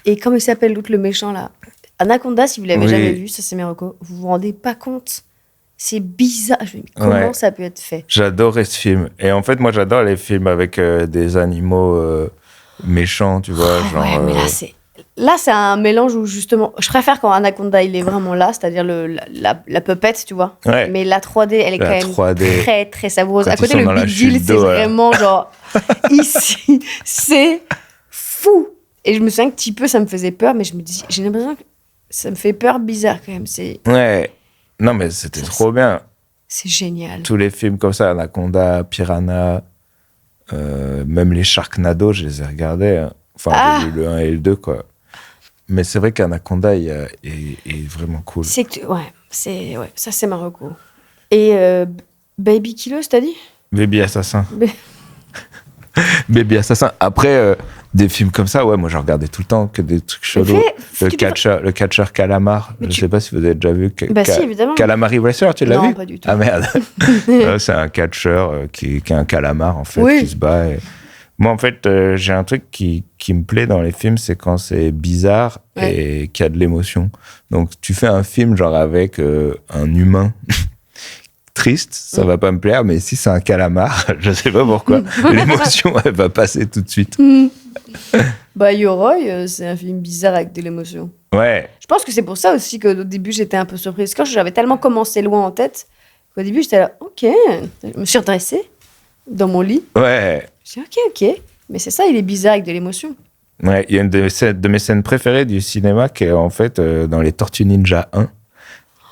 et comment il s'appelle l'autre, le méchant là? Anaconda, si vous l'avez Oui. jamais vu, ça c'est mes recos. Vous vous rendez pas compte? C'est bizarre. Je me dis, comment Ouais. ça peut être fait? J'adorais ce film. Et en fait, moi, j'adore les films avec des animaux méchants, tu vois. Ah genre, ouais, mais là c'est un mélange où justement, je préfère quand Anaconda il est vraiment là, c'est-à-dire la puppette, tu vois. Ouais. Mais la 3D, elle est La quand même 3D. très très savoureuse. Quand À ils côté sont le dans la big chute deal, c'est d'eau, là. vraiment genre ici, c'est fou. Et je me souviens que petit peu ça me faisait peur, mais je me dis, j'ai l'impression que ça me fait peur bizarre quand même. C'est Ouais. Non, mais c'était trop bien. génial. Tous les films comme ça, Anaconda, Piranha, même les Sharknado, je les ai regardés. Hein. Enfin, j'ai vu le 1 et le 2, quoi. Mais c'est vrai qu'Anaconda est vraiment cool. C'est que ça c'est Marocco. Et Baby Killeuse, t'as dit? Baby Assassin. Ba- Baby Assassin. Après, des films comme ça, ouais, moi, j'en regardais tout le temps, que des trucs chelous. Le catcheur Calamar. Mais Je sais pas si vous avez déjà vu. Bah si, évidemment. Calamari Racer, tu l'as Non, vu? pas du tout. Ah merde. C'est un catcheur qui est un calamar, en fait, Oui. qui se bat. Moi, en fait, j'ai un truc qui me plaît dans les films, c'est quand c'est bizarre et qu'il y a de l'émotion. Donc, tu fais un film genre avec un humain triste, ça va pas me plaire, mais si c'est un calamar, je sais pas pourquoi, l'émotion, elle va passer tout de suite. Bah, Yoroi, c'est un film bizarre avec de l'émotion. Ouais, Je pense que c'est pour ça aussi qu'au début, j'étais un peu surprise. Quand j'avais tellement commencé loin en tête, qu'au début, j'étais là, ok. Je me suis redressée dans mon lit. ouais. Je me suis dit, ok. Mais c'est ça, il est bizarre avec de l'émotion. Ouais, il y a une de mes scènes préférées du cinéma qui est en fait dans les Tortues Ninja 1,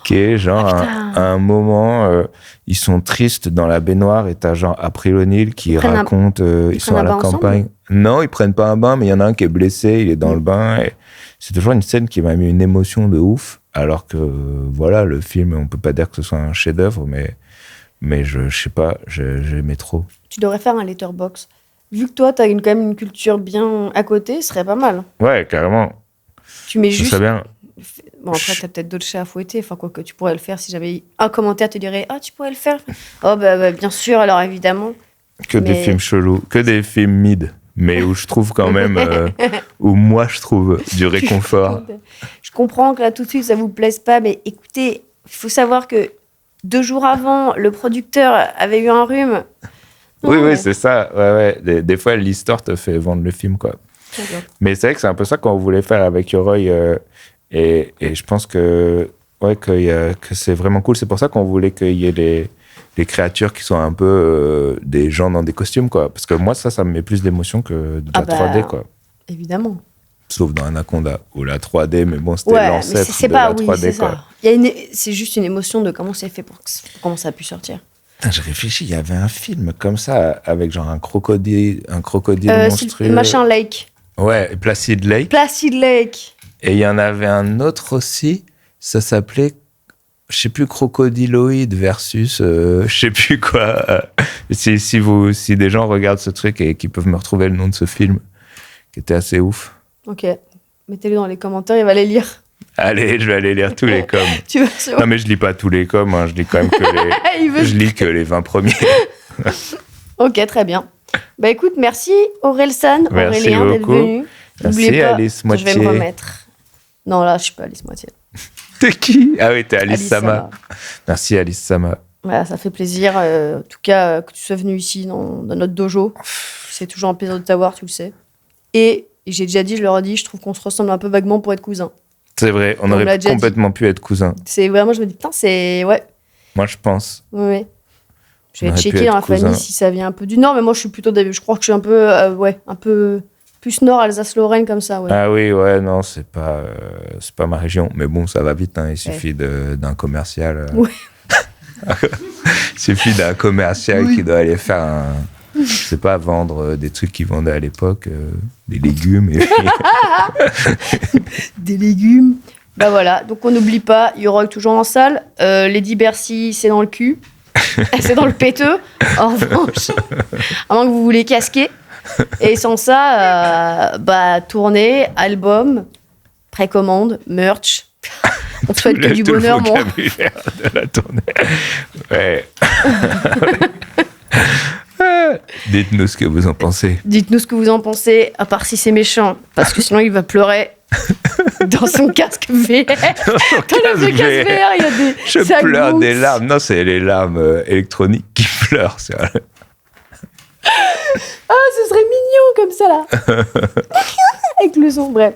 qui est genre à un moment, ils sont tristes dans la baignoire et t'as genre April O'Neil qui raconte, ils sont à la campagne. Non, ils prennent pas un bain, mais il y en a un qui est blessé, il est dans le bain. Et c'est toujours une scène qui m'a mis une émotion de ouf, alors que voilà, le film, on peut pas dire que ce soit un chef-d'œuvre, mais je sais pas, j'aimais trop. Tu devrais faire un letterbox. Vu que toi, t'as quand même une culture bien à côté, ce serait pas mal. Ouais, carrément. Tu mets Ça juste. serait bien. Bon, après, t'as peut-être d'autres chats à fouetter. Enfin, quoi que tu pourrais le faire. Si j'avais un commentaire, te dirais, ah, tu pourrais le faire. Oh, bah, bien sûr, alors évidemment. Que des films chelous, que des films mid, mais où je trouve quand même, où moi je trouve du réconfort. Je comprends que là, tout de suite, ça vous plaise pas, mais écoutez, il faut savoir que 2 jours avant, le producteur avait eu un rhume. Oui, c'est ça. Ouais. Des fois, l'histoire te fait vendre le film, quoi. Mais c'est vrai que c'est un peu ça qu'on voulait faire avec Yoroi. Et je pense que c'est vraiment cool. C'est pour ça qu'on voulait qu'il y ait des créatures qui sont un peu des gens dans des costumes, quoi. Parce que moi, ça me met plus d'émotion que de la 3D, quoi. Évidemment. Sauf dans Anaconda, ou la 3D, mais bon, c'était l'ancêtre de la 3D, quoi. C'est juste une émotion de comment c'est fait pour comment ça a pu sortir. Putain, j'ai réfléchi, il y avait un film comme ça, avec genre un crocodile monstrueux. Machin Lake. Ouais, Placid Lake. Placid Lake. Et il y en avait un autre aussi, ça s'appelait, je sais plus, Crocodiloid versus, je sais plus quoi. Si des gens regardent ce truc et qui peuvent me retrouver le nom de ce film, qui était assez ouf. Ok, mettez-le dans les commentaires, il va les lire. Allez, je vais aller lire tous les coms. Tu vas sur... Non, mais je lis pas tous les coms, hein, je lis quand même je lis que les 20 premiers. Ok, très bien. Bah écoute, merci Aurélien d'être venu. Merci pas, Alice Moitié. Je vais me remettre. Non, là, je suis pas Alice Moitié. T'es qui? Ah oui, t'es Alice Sama. Merci Alice Sama. Voilà, ça fait plaisir. En tout cas, que tu sois venu ici dans notre dojo. C'est toujours un plaisir de t'avoir, tu le sais. Et j'ai déjà dit, je leur ai dit, je trouve qu'on se ressemble un peu vaguement pour être cousins. C'est vrai, on aurait complètement pu être cousins. C'est vraiment, je me dis, putain, c'est... Ouais. Moi, je pense. Oui. Je vais checker dans la famille si ça vient un peu du Nord, mais moi, je suis plutôt... Je crois que je suis un peu... un peu plus Nord, Alsace-Lorraine, comme ça, ouais. Ah oui, ouais, non, c'est pas ma région. Mais bon, ça va vite, hein, il suffit d'un commercial. Ouais. Il suffit d'un commercial qui doit aller faire je sais pas, vendre des trucs qu'ils vendaient à l'époque, des légumes. Et des légumes. Bah voilà, donc on n'oublie pas, Yoroi toujours en salle. Lady Bercy, c'est dans le cul. C'est dans le péteux. En revanche, à moins que vous voulez casquer. Et sans ça, tournée, album, précommande, merch. On te souhaite que du bonheur, mon. De la tournée. Ouais. Dites-nous ce que vous en pensez. Dites-nous ce que vous en pensez, à part si c'est méchant, parce que sinon il va pleurer dans son casque VR. Dans le casque VR, il y a des. Je pleure des larmes. Non, c'est les larmes électroniques qui pleurent. Ah, ce serait mignon comme ça là. Avec le son, bref.